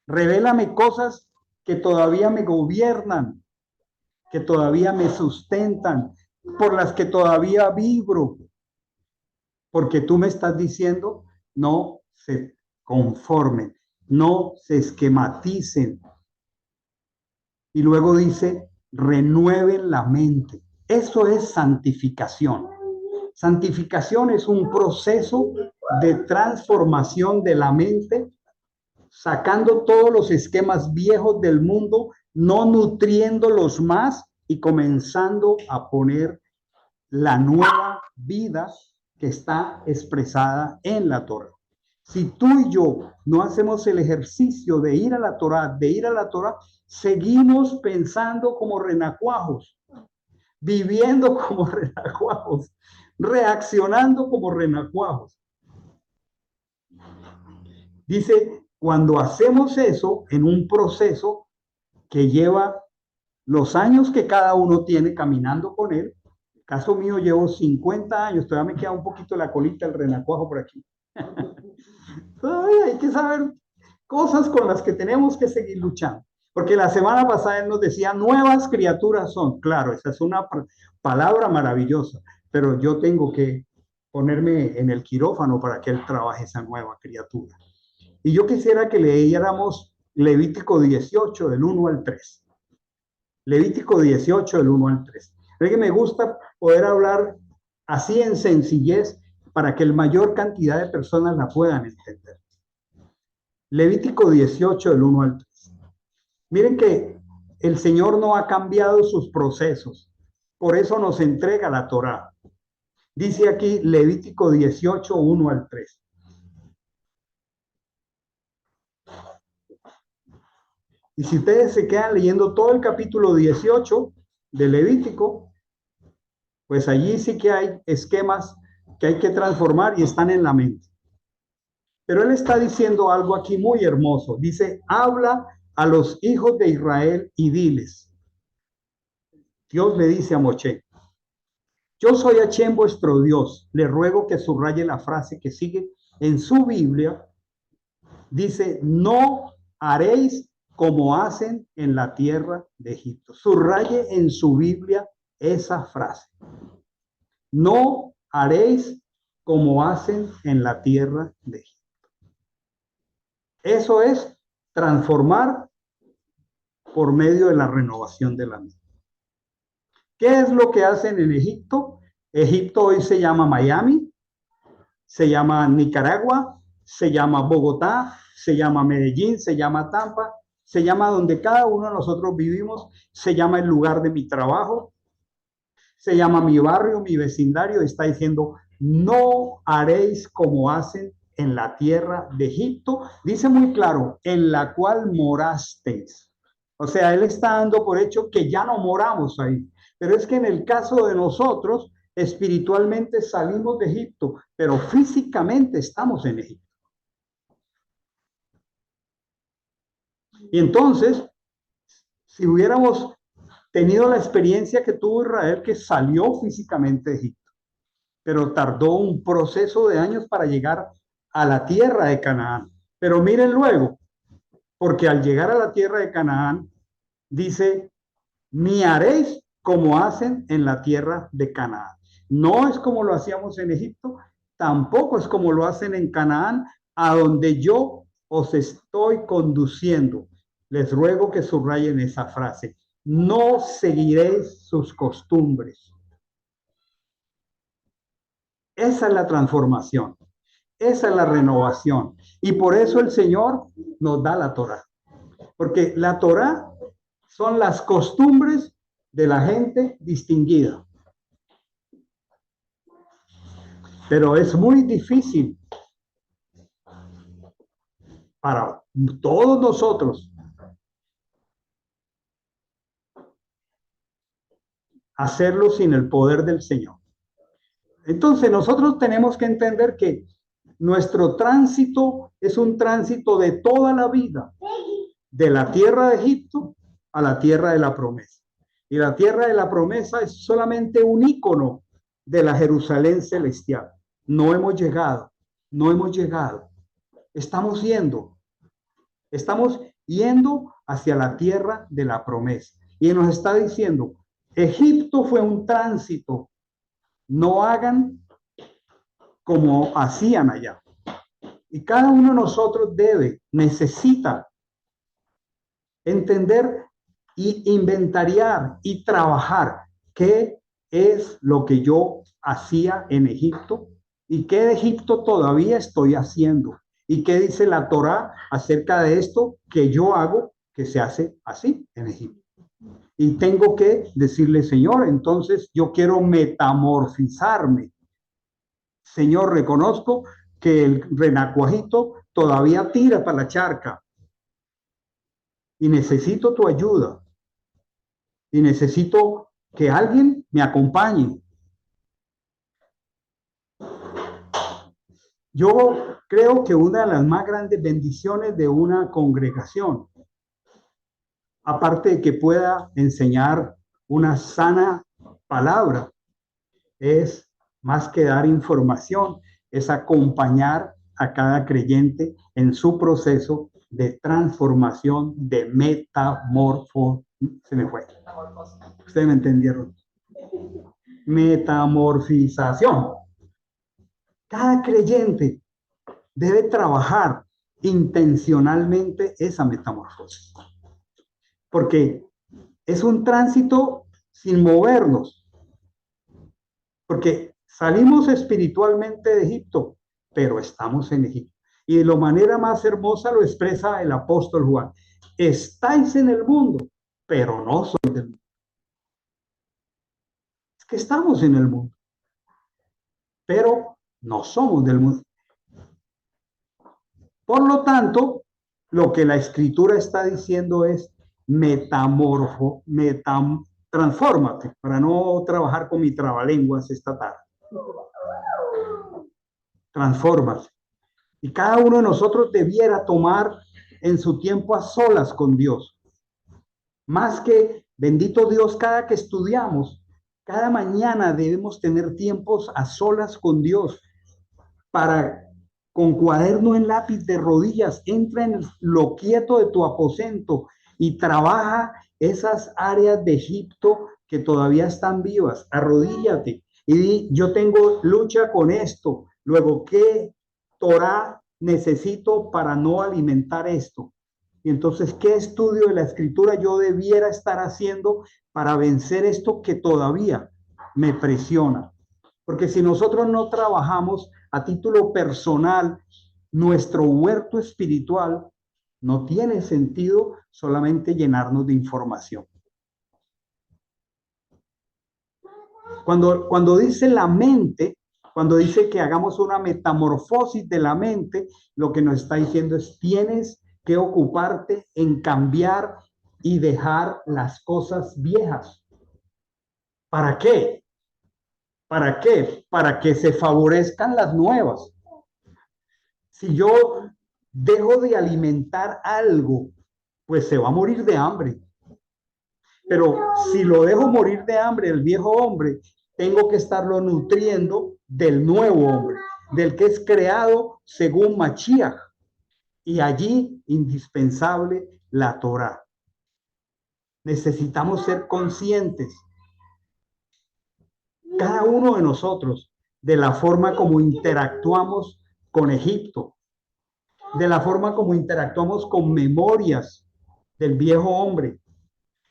Revélame cosas que todavía me gobiernan, que todavía me sustentan, por las que todavía vibro, porque tú me estás diciendo, no se conformen, no se esquematicen. Y luego dice, renueven la mente. Eso es santificación. Santificación es un proceso de transformación de la mente, sacando todos los esquemas viejos del mundo, no nutriéndolos más y comenzando a poner la nueva vida que está expresada en la Torá. Si tú y yo no hacemos el ejercicio de ir a la Torá, seguimos pensando como renacuajos, viviendo como renacuajos, reaccionando como renacuajos. Dice, cuando hacemos eso en un proceso que lleva los años que cada uno tiene caminando con él, en el caso mío llevo 50 años, todavía me queda un poquito la colita del renacuajo por aquí. Todavía hay que saber cosas con las que tenemos que seguir luchando. Porque la semana pasada él nos decía, nuevas criaturas son. Claro, esa es una palabra maravillosa, pero yo tengo que ponerme en el quirófano para que él trabaje esa nueva criatura. Y yo quisiera que leyéramos Levítico 18, del 1 al 3. Levítico 18, del 1 al 3. Es que me gusta poder hablar así en sencillez para que la mayor cantidad de personas la puedan entender. Levítico 18, del 1 al 3. Miren que el Señor no ha cambiado sus procesos. Por eso nos entrega la Torá. Dice aquí Levítico 18, 1 al 3. Y si ustedes se quedan leyendo todo el capítulo 18 de Levítico, pues allí sí que hay esquemas que hay que transformar y están en la mente. Pero él está diciendo algo aquí muy hermoso. Dice, habla a los hijos de Israel y diles. Dios le dice a Moshe, yo soy Hashem vuestro Dios. Le ruego que subraye la frase que sigue en su Biblia. Dice, no haréis como hacen en la tierra de Egipto. Subraye en su Biblia esa frase. No haréis como hacen en la tierra de Egipto. Eso es transformar por medio de la renovación de la mente. ¿Qué es lo que hacen en Egipto? Egipto hoy se llama Miami, se llama Nicaragua, se llama Bogotá, se llama Medellín, se llama Tampa, se llama donde cada uno de nosotros vivimos, se llama el lugar de mi trabajo, se llama mi barrio, mi vecindario. Está diciendo, no haréis como hacen en la tierra de Egipto, dice muy claro, en la cual morasteis. O sea, él está dando por hecho que ya no moramos ahí. Pero es que en el caso de nosotros, espiritualmente salimos de Egipto, pero físicamente estamos en Egipto. Y entonces, si hubiéramos tenido la experiencia que tuvo Israel, que salió físicamente de Egipto, pero tardó un proceso de años para llegar a la tierra de Canaán. Pero miren luego, porque al llegar a la tierra de Canaán, dice, ni haréis como hacen en la tierra de Canaán. No es como lo hacíamos en Egipto, tampoco es como lo hacen en Canaán, a donde yo os estoy conduciendo. Les ruego que subrayen esa frase. No seguiréis sus costumbres. Esa es la transformación. Esa es la renovación. Y por eso el Señor nos da la Torá. Porque la Torá son las costumbres de la gente distinguida. Pero es muy difícil para todos nosotros hacerlo sin el poder del Señor. Entonces nosotros tenemos que entender que nuestro tránsito es un tránsito de toda la vida, de la tierra de Egipto a la tierra de la promesa. Y la tierra de la promesa es solamente un icono de la Jerusalén celestial. No hemos llegado, no hemos llegado. Estamos yendo hacia la tierra de la promesa. Y nos está diciendo, Egipto fue un tránsito, no hagan como hacían allá. Y cada uno de nosotros necesita entender y inventariar y trabajar qué es lo que yo hacía en Egipto y qué de Egipto todavía estoy haciendo y qué dice la Torá acerca de esto que yo hago que se hace así en Egipto. Y tengo que decirle, Señor, entonces yo quiero metamorfizarme. Señor, reconozco que el renacuajito todavía tira para la charca y necesito tu ayuda y necesito que alguien me acompañe. Yo creo que una de las más grandes bendiciones de una congregación, aparte de que pueda enseñar una sana palabra, es más que dar información, es acompañar a cada creyente en su proceso de transformación, de metamorfo. Se me fue. Ustedes me entendieron. Metamorfización. Cada creyente debe trabajar intencionalmente esa metamorfosis, porque es un tránsito sin movernos, porque salimos espiritualmente de Egipto, pero estamos en Egipto. Y de la manera más hermosa lo expresa el apóstol Juan. Estáis en el mundo, pero no sois del mundo. Es que estamos en el mundo, pero no somos del mundo. Por lo tanto, lo que la escritura está diciendo es transfórmate, para no trabajar con mi trabalenguas esta tarde. Transfórmate. Y cada uno de nosotros debiera tomar en su tiempo a solas con Dios. Más que, bendito Dios, cada que estudiamos, cada mañana debemos tener tiempos a solas con Dios para, con cuaderno en lápiz de rodillas, entra en lo quieto de tu aposento y trabaja esas áreas de Egipto que todavía están vivas. Arrodíllate y di, yo tengo lucha con esto. Luego, ¿qué Torah necesito para no alimentar esto? Y entonces, ¿qué estudio de la escritura yo debiera estar haciendo para vencer esto que todavía me presiona? Porque si nosotros no trabajamos a título personal nuestro huerto espiritual, no tiene sentido solamente llenarnos de información. Cuando dice la mente, Cuando dice que hagamos una metamorfosis de la mente, lo que nos está diciendo es tienes que ocuparte en cambiar y dejar las cosas viejas. ¿Para qué? ¿Para qué? Para que se favorezcan las nuevas. Si yo dejo de alimentar algo, pues se va a morir de hambre. Pero si lo dejo morir de hambre, el viejo hombre, tengo que estarlo nutriendo del nuevo hombre, del que es creado según Mashiach. Y allí, indispensable, la Torah. Necesitamos ser conscientes, cada uno de nosotros, de la forma como interactuamos con Egipto, de la forma como interactuamos con memorias del viejo hombre,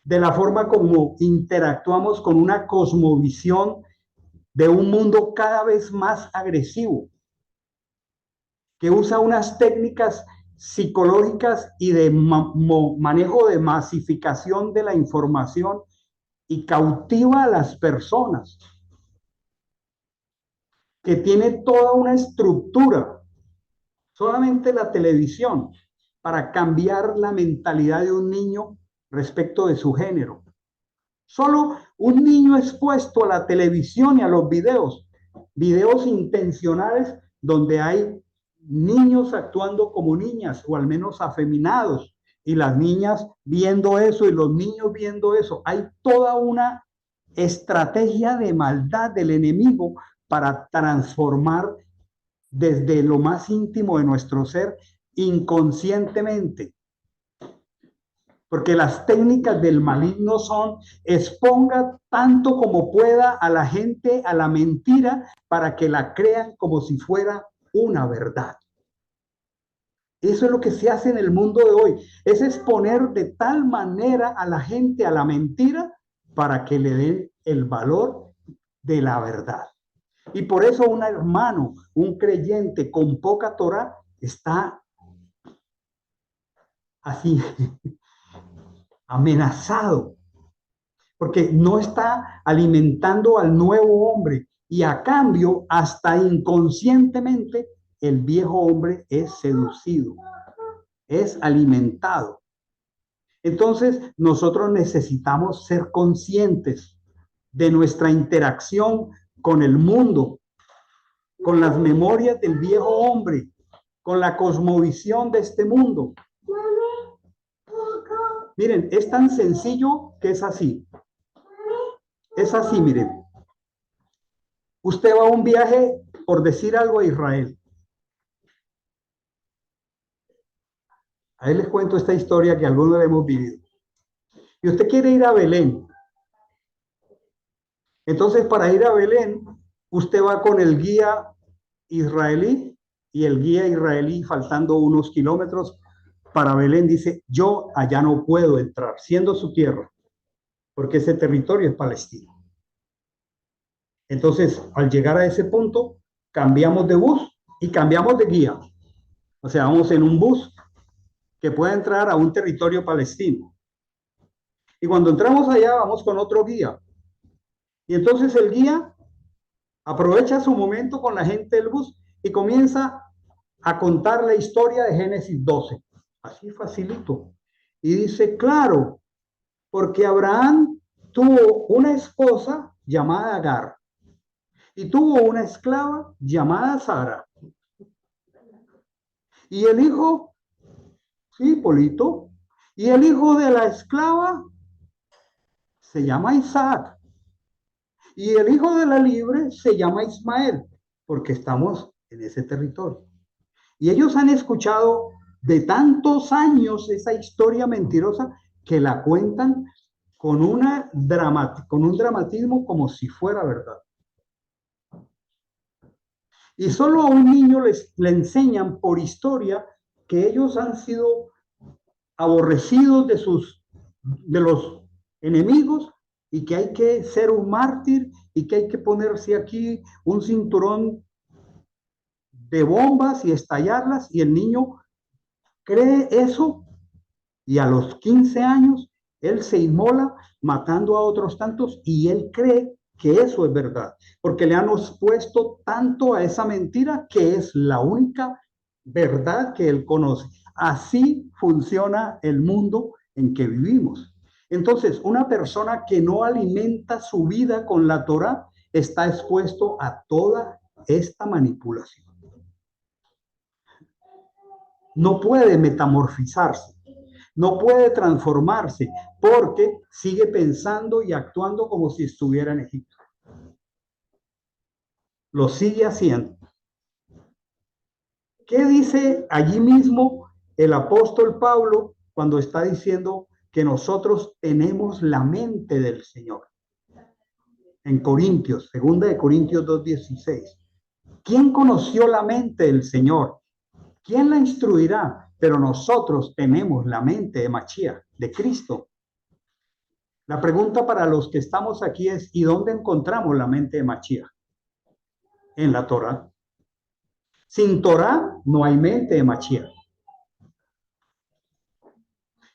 de la forma como interactuamos con una cosmovisión de un mundo cada vez más agresivo, que usa unas técnicas psicológicas y de manejo de masificación de la información y cautiva a las personas, que tiene toda una estructura, solamente la televisión, para cambiar la mentalidad de un niño respecto de su género. Solo un niño expuesto a la televisión y a los videos intencionales donde hay niños actuando como niñas o al menos afeminados y las niñas viendo eso y los niños viendo eso. Hay toda una estrategia de maldad del enemigo para transformar desde lo más íntimo de nuestro ser inconscientemente. Porque las técnicas del maligno son exponga tanto como pueda a la gente a la mentira para que la crean como si fuera una verdad. Eso es lo que se hace en el mundo de hoy, es exponer de tal manera a la gente a la mentira para que le den el valor de la verdad. Y por eso un hermano, un creyente con poca Torah está así amenazado, porque no está alimentando al nuevo hombre y a cambio hasta inconscientemente el viejo hombre es seducido, es alimentado. Entonces nosotros necesitamos ser conscientes de nuestra interacción con el mundo, con las memorias del viejo hombre, con la cosmovisión de este mundo. Miren, es tan sencillo que es así. Es así, miren. Usted va a un viaje, por decir algo, a Israel. Ahí les cuento esta historia que algunos la hemos vivido. Y usted quiere ir a Belén. Entonces, para ir a Belén, usted va con el guía israelí y el guía israelí, faltando unos kilómetros para Belén, dice, yo allá no puedo entrar, siendo su tierra, porque ese territorio es palestino. Entonces, al llegar a ese punto, cambiamos de bus y cambiamos de guía. O sea, vamos en un bus que puede entrar a un territorio palestino. Y cuando entramos allá, vamos con otro guía. Y entonces el guía aprovecha su momento con la gente del bus y comienza a contar la historia de Génesis 12. Así facilito. Y dice, claro, porque Abraham tuvo una esposa llamada Agar y tuvo una esclava llamada Sara. Y el hijo, sí, Polito, y el hijo de la esclava se llama Isaac. Y el hijo de la libre se llama Ismael, porque estamos en ese territorio. Y ellos han escuchado de tantos años esa historia mentirosa que la cuentan con un dramatismo como si fuera verdad. Y solo a un niño le enseñan por historia que ellos han sido aborrecidos de los enemigos y que hay que ser un mártir y que hay que ponerse aquí un cinturón de bombas y estallarlas, y el niño cree eso y a los 15 años él se inmola matando a otros tantos y él cree que eso es verdad, porque le han puesto tanto a esa mentira que es la única verdad que él conoce. Así funciona el mundo en que vivimos. Entonces, una persona que no alimenta su vida con la Torá está expuesto a toda esta manipulación. No puede metamorfizarse, no puede transformarse, porque sigue pensando y actuando como si estuviera en Egipto. Lo sigue haciendo. ¿Qué dice allí mismo el apóstol Pablo cuando está diciendo que nosotros tenemos la mente del Señor? En Corintios, segunda de Corintios 2:16. ¿Quién conoció la mente del Señor? ¿Quién la instruirá? Pero nosotros tenemos la mente de Mashiach, de Cristo. La pregunta para los que estamos aquí es, ¿y dónde encontramos la mente de Mashiach? En la Torá. Sin Torá no hay mente de Mashiach.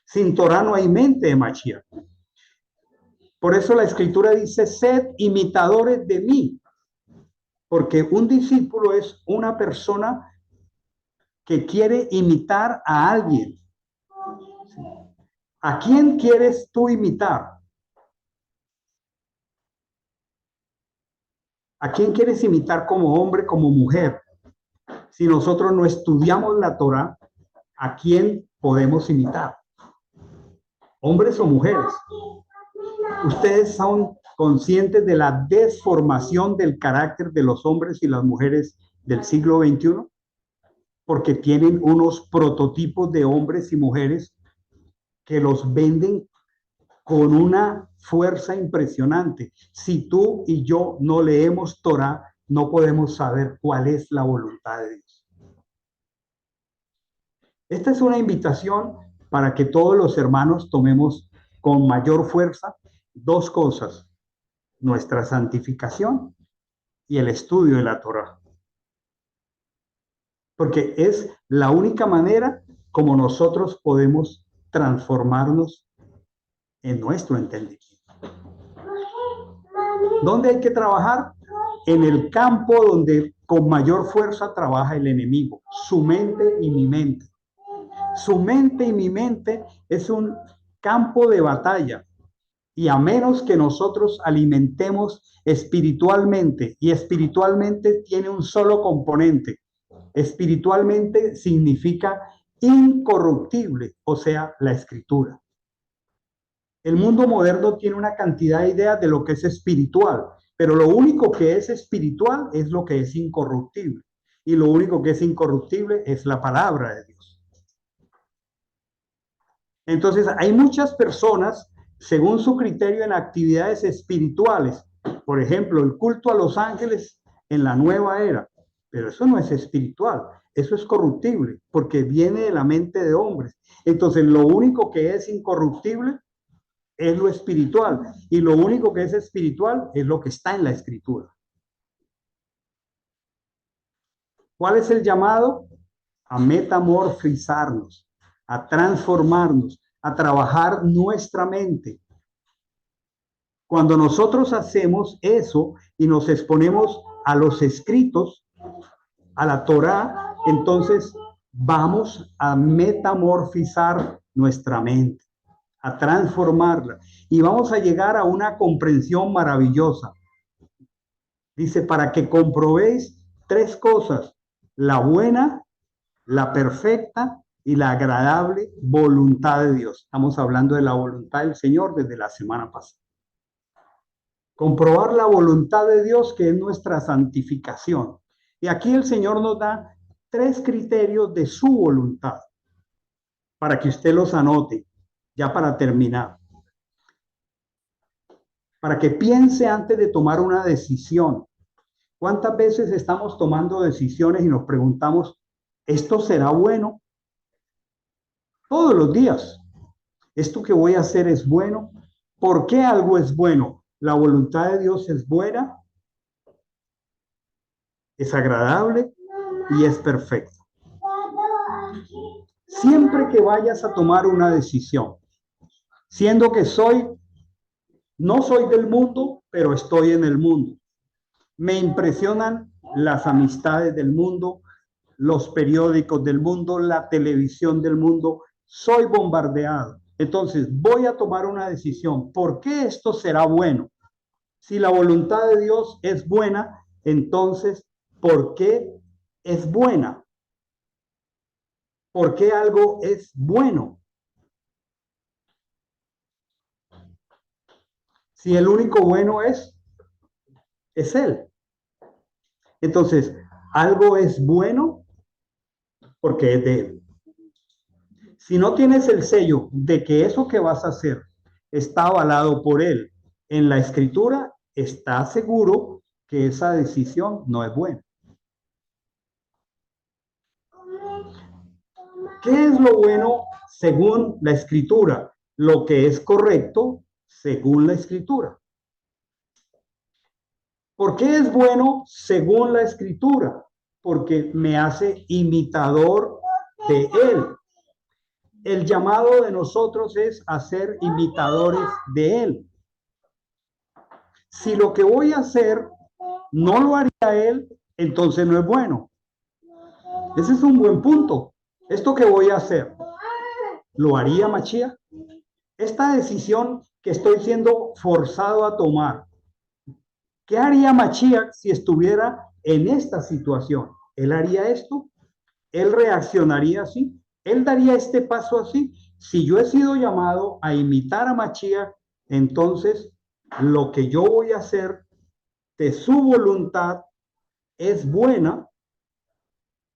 Sin Torá no hay mente de Mashiach. Por eso la escritura dice, sed imitadores de mí. Porque un discípulo es una persona que quiere imitar a alguien. ¿A quién quieres tú imitar? ¿A quién quieres imitar como hombre, como mujer? Si nosotros no estudiamos la Torá, ¿a quién podemos imitar? ¿Hombres o mujeres? ¿Ustedes son conscientes de la desformación del carácter de los hombres y las mujeres del siglo XXI? Porque tienen unos prototipos de hombres y mujeres que los venden con una fuerza impresionante. Si tú y yo no leemos Torá, no podemos saber cuál es la voluntad de Dios. Esta es una invitación para que todos los hermanos tomemos con mayor fuerza dos cosas: nuestra santificación y el estudio de la Torá. Porque es la única manera como nosotros podemos transformarnos en nuestro entendimiento. ¿Dónde hay que trabajar? En el campo donde con mayor fuerza trabaja el enemigo, su mente y mi mente. Su mente y mi mente es un campo de batalla. Y a menos que nosotros alimentemos espiritualmente, y espiritualmente tiene un solo componente, espiritualmente significa incorruptible, o sea, la escritura. El mundo moderno tiene una cantidad de ideas de lo que es espiritual, pero lo único que es espiritual es lo que es incorruptible. Y lo único que es incorruptible es la palabra de Dios. Entonces, hay muchas personas, según su criterio, en actividades espirituales. Por ejemplo, el culto a los ángeles en la nueva era. Pero eso no es espiritual, eso es corruptible, porque viene de la mente de hombres. Entonces, lo único que es incorruptible es lo espiritual, y lo único que es espiritual es lo que está en la escritura. ¿Cuál es el llamado? A metamorfizarnos, a transformarnos, a trabajar nuestra mente. Cuando nosotros hacemos eso y nos exponemos a los escritos, a la Torá, entonces vamos a metamorfizar nuestra mente, a transformarla, y vamos a llegar a una comprensión maravillosa. Dice, para que comprobéis tres cosas: la buena, la perfecta y la agradable voluntad de Dios. Estamos hablando de la voluntad del Señor desde la semana pasada. Comprobar la voluntad de Dios, que es nuestra santificación. Y aquí el Señor nos da tres criterios de su voluntad, para que usted los anote, ya para terminar. Para que piense antes de tomar una decisión. ¿Cuántas veces estamos tomando decisiones y nos preguntamos, ¿esto será bueno? Todos los días. ¿Esto que voy a hacer es bueno? ¿Por qué algo es bueno? La voluntad de Dios es buena, es agradable y es perfecta. Siempre que vayas a tomar una decisión, siendo que no soy del mundo, pero estoy en el mundo. Me impresionan las amistades del mundo, los periódicos del mundo, la televisión del mundo. Soy bombardeado. Entonces voy a tomar una decisión. ¿Por qué esto será bueno? Si la voluntad de Dios es buena, entonces, ¿por qué es buena? ¿Por qué algo es bueno? Si el único bueno es Él. Entonces, algo es bueno porque es de Él. Si no tienes el sello de que eso que vas a hacer está avalado por Él en la Escritura, está seguro que esa decisión no es buena. ¿Qué es lo bueno según la Escritura? Lo que es correcto según la Escritura. ¿Por qué es bueno según la Escritura? Porque me hace imitador de Él. El llamado de nosotros es a ser imitadores de Él. Si lo que voy a hacer no lo haría Él, entonces no es bueno. Ese es un buen punto. Esto que voy a hacer, ¿lo haría Mashiach? Esta decisión que estoy siendo forzado a tomar, ¿qué haría Mashiach si estuviera en esta situación? ¿Él haría esto? ¿Él reaccionaría así? ¿Él daría este paso así? Si yo he sido llamado a imitar a Mashiach, entonces lo que yo voy a hacer de su voluntad es buena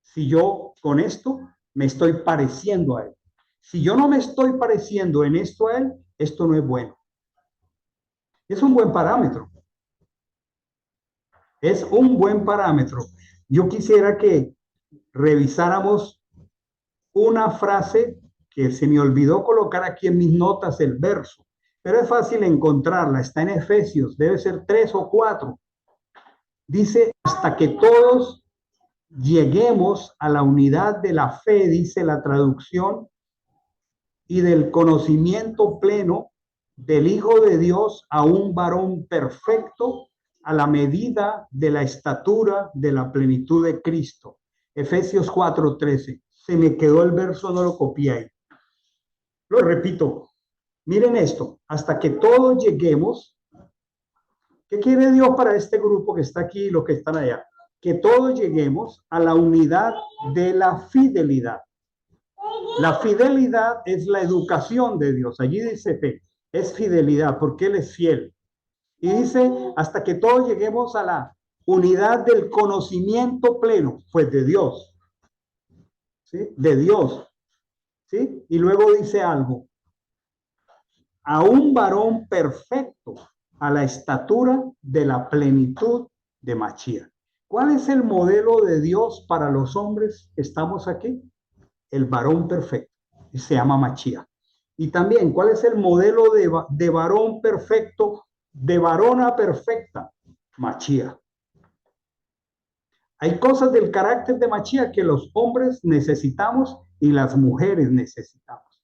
si yo con esto me estoy pareciendo a Él. Si yo no me estoy pareciendo en esto a Él, esto no es bueno. Es un buen parámetro. Es un buen parámetro. Yo quisiera que revisáramos una frase que se me olvidó colocar aquí en mis notas, el verso, pero es fácil encontrarla, está en Efesios, debe ser 3 o 4. Dice, hasta que todos lleguemos a la unidad de la fe, dice la traducción, y del conocimiento pleno del Hijo de Dios, a un varón perfecto, a la medida de la estatura de la plenitud de Cristo. Efesios 4:13. Se me quedó el verso, no lo copié ahí. Lo repito. Miren esto, hasta que todos lleguemos. ¿Qué quiere Dios para este grupo que está aquí y los que están allá? Que todos lleguemos a la unidad de la fidelidad. La fidelidad es la educación de Dios. Allí dice fe, es fidelidad porque Él es fiel. Y dice, hasta que todos lleguemos a la unidad del conocimiento pleno, pues de Dios. ¿Sí? De Dios. ¿Sí? Y luego dice algo, a un varón perfecto, a la estatura de la plenitud de Mashiach. ¿Cuál es el modelo de Dios para los hombres que estamos aquí? El varón perfecto, y se llama Mashiach. Y también, ¿cuál es el modelo de varón perfecto, de varona perfecta? Mashiach. Hay cosas del carácter de Mashiach que los hombres necesitamos y las mujeres necesitamos.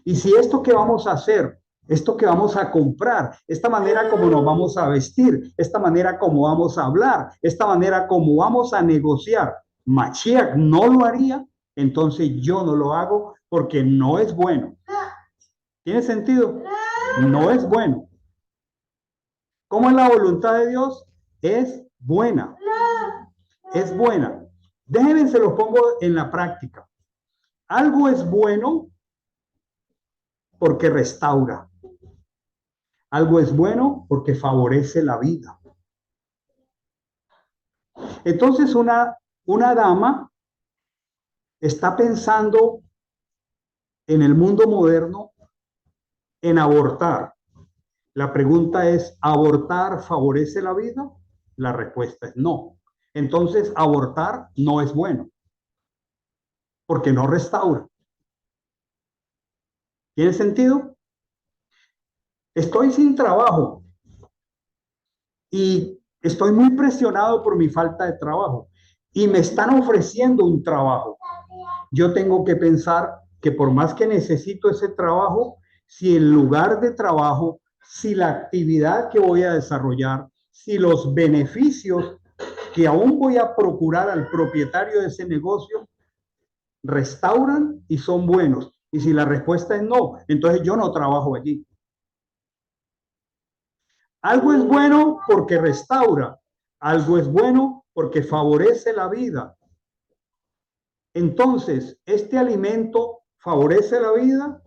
Y si esto que vamos a hacer, esto que vamos a comprar, esta manera como nos vamos a vestir, esta manera como vamos a hablar, esta manera como vamos a negociar, Mashiach no lo haría, entonces yo no lo hago porque no es bueno. ¿Tiene sentido? No es bueno. ¿Cómo es la voluntad de Dios? Es buena. Es buena. Déjenme, se lo pongo en la práctica. Algo es bueno porque restaura. Algo es bueno porque favorece la vida. Entonces una dama está pensando en el mundo moderno en abortar. La pregunta es, ¿abortar favorece la vida? La respuesta es no. Entonces, abortar no es bueno porque no restaura. ¿Tiene sentido? Estoy sin trabajo y estoy muy presionado por mi falta de trabajo y me están ofreciendo un trabajo. Yo tengo que pensar que por más que necesito ese trabajo, si el lugar de trabajo si la actividad que voy a desarrollar, si los beneficios que aún voy a procurar al propietario de ese negocio restauran y son buenos. Y si la respuesta es no, entonces yo no trabajo allí. Algo es bueno porque restaura, algo es bueno porque favorece la vida. Entonces, ¿este alimento favorece la vida?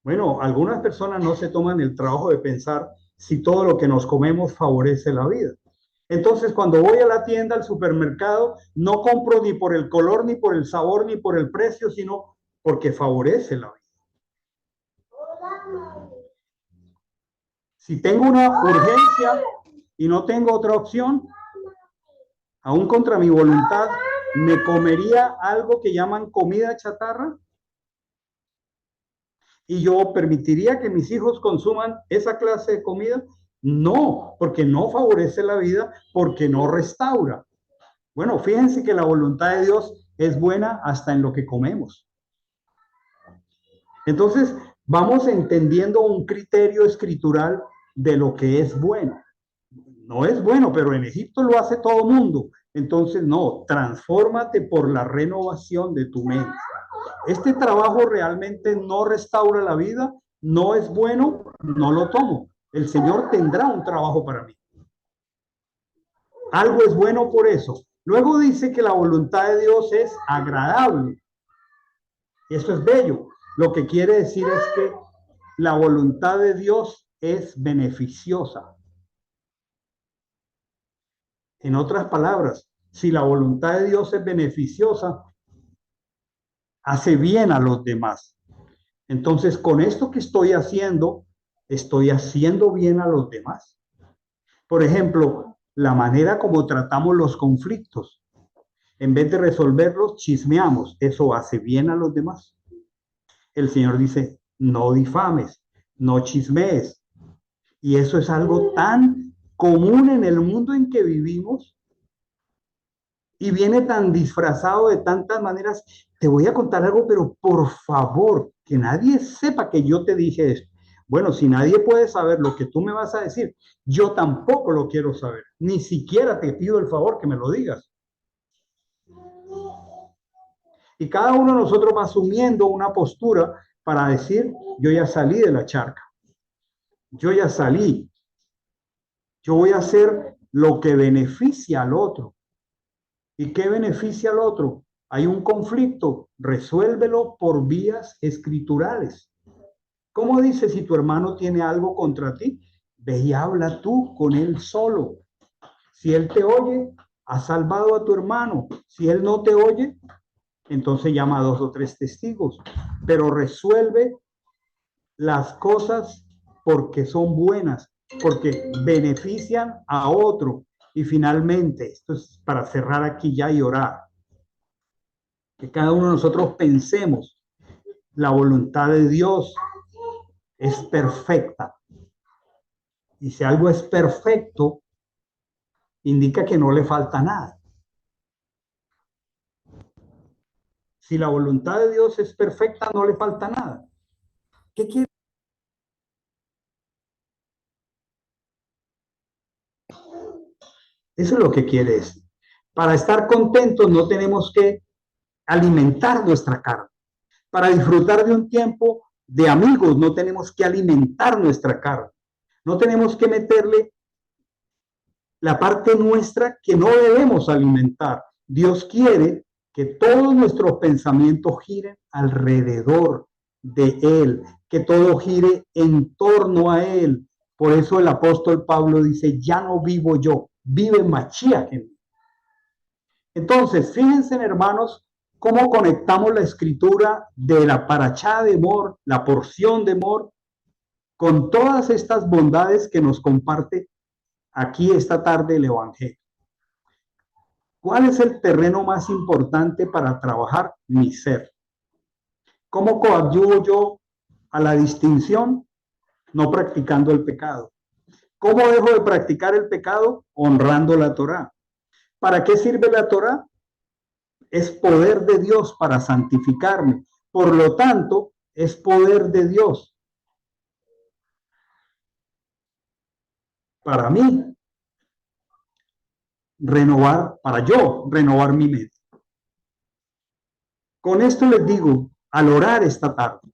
Bueno, algunas personas no se toman el trabajo de pensar si todo lo que nos comemos favorece la vida. Entonces, cuando voy a la tienda, al supermercado, no compro ni por el color, ni por el sabor, ni por el precio, sino porque favorece la vida. Si tengo una urgencia y no tengo otra opción, aún contra mi voluntad, ¿me comería algo que llaman comida chatarra? ¿Y yo permitiría que mis hijos consuman esa clase de comida? No, porque no favorece la vida, porque no restaura. Bueno, fíjense que la voluntad de Dios es buena hasta en lo que comemos. Entonces, vamos entendiendo un criterio escritural de lo que es bueno. No es bueno, pero en Egipto lo hace todo mundo. Entonces, no, transfórmate por la renovación de tu mente. Este trabajo realmente no restaura la vida, no es bueno, no lo tomo. El Señor tendrá un trabajo para mí. Algo es bueno por eso. Luego dice que la voluntad de Dios es agradable. Eso es bello. Lo que quiere decir es que la voluntad de Dios es beneficiosa. En otras palabras, si la voluntad de Dios es beneficiosa, hace bien a los demás. Entonces, con esto que estoy haciendo bien a los demás. Por ejemplo, la manera como tratamos los conflictos. En vez de resolverlos, chismeamos. Eso hace bien a los demás. El Señor dice, no difames, no chismees. Y eso es algo tan común en el mundo en que vivimos y viene tan disfrazado de tantas maneras. Te voy a contar algo, pero por favor, que nadie sepa que yo te dije esto. Bueno, si nadie puede saber lo que tú me vas a decir, yo tampoco lo quiero saber. Ni siquiera te pido el favor que me lo digas. Y cada uno de nosotros va asumiendo una postura para decir, yo ya salí de la charca. Yo ya salí. Yo voy a hacer lo que beneficia al otro. ¿Y qué beneficia al otro? Hay un conflicto, resuélvelo por vías escriturales. ¿Cómo dice si tu hermano tiene algo contra ti? Ve y habla tú con él solo. Si él te oye, has salvado a tu hermano. Si él no te oye, entonces llama a 2 o 3 testigos. Pero resuelve las cosas porque son buenas, porque benefician a otro. Y finalmente, esto es para cerrar aquí ya y orar, que cada uno de nosotros pensemos, la voluntad de Dios es perfecta. Y si algo es perfecto, indica que no le falta nada. Si la voluntad de Dios es perfecta, no le falta nada. ¿Qué quiere? Eso es lo que quiere decir. Para estar contentos no tenemos que alimentar nuestra carne. Para disfrutar de un tiempo de amigos no tenemos que alimentar nuestra carne. No tenemos que meterle la parte nuestra que no debemos alimentar. Dios quiere que todos nuestros pensamientos giren alrededor de Él, que todo gire en torno a Él. Por eso el apóstol Pablo dice, ya no vivo yo, vive Mashiach en mí. Entonces, fíjense, hermanos, cómo conectamos la escritura de la parachá de Mor, la porción de Mor, con todas estas bondades que nos comparte aquí esta tarde el Evangelio. ¿Cuál es el terreno más importante para trabajar? Mi ser. ¿Cómo coadyuvo yo a la distinción? No practicando el pecado. ¿Cómo dejo de practicar el pecado? Honrando la Torá. ¿Para qué sirve la Torá? Es poder de Dios para santificarme. Por lo tanto, es poder de Dios para mí para yo renovar mi mente. Con esto les digo, al orar esta tarde,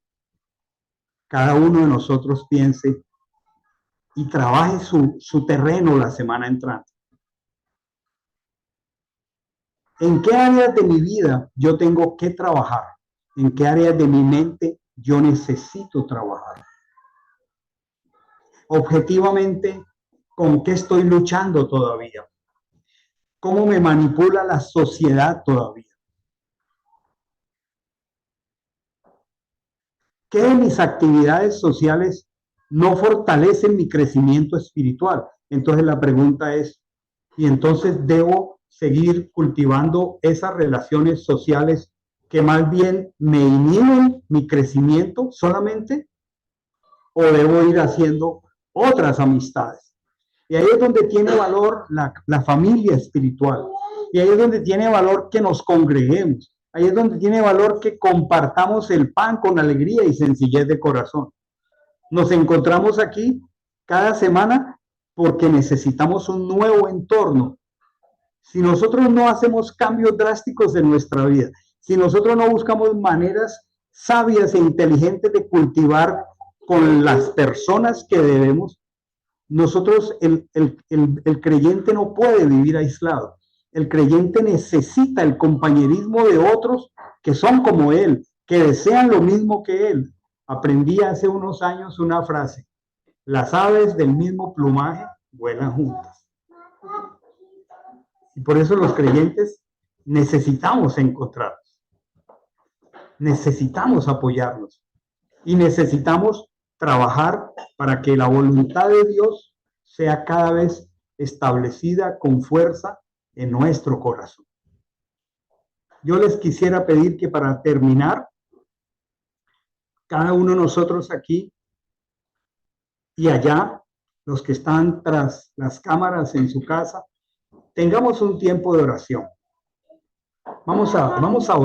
cada uno de nosotros piense y trabaje su terreno la semana entrante. ¿En qué áreas de mi vida yo tengo que trabajar? ¿En qué áreas de mi mente yo necesito trabajar? Objetivamente, ¿con qué estoy luchando todavía? ¿Cómo me manipula la sociedad todavía? ¿Qué de mis actividades sociales no fortalecen mi crecimiento espiritual? Entonces la pregunta es, ¿y entonces debo seguir cultivando esas relaciones sociales que más bien me inhiben mi crecimiento solamente? ¿O debo ir haciendo otras amistades? Y ahí es donde tiene valor la familia espiritual. Y ahí es donde tiene valor que nos congreguemos. Ahí es donde tiene valor que compartamos el pan con alegría y sencillez de corazón. Nos encontramos aquí cada semana porque necesitamos un nuevo entorno. Si nosotros no hacemos cambios drásticos en nuestra vida, si nosotros no buscamos maneras sabias e inteligentes de cultivar con las personas que debemos, nosotros, el creyente no puede vivir aislado. El creyente necesita el compañerismo de otros que son como él, que desean lo mismo que él. Aprendí hace unos años una frase: las aves del mismo plumaje vuelan juntas. Y por eso los creyentes necesitamos encontrarnos, necesitamos apoyarnos y necesitamos trabajar para que la voluntad de Dios sea cada vez establecida con fuerza en nuestro corazón. Yo les quisiera pedir que para terminar, cada uno de nosotros aquí y allá, los que están tras las cámaras en su casa, tengamos un tiempo de oración. Vamos a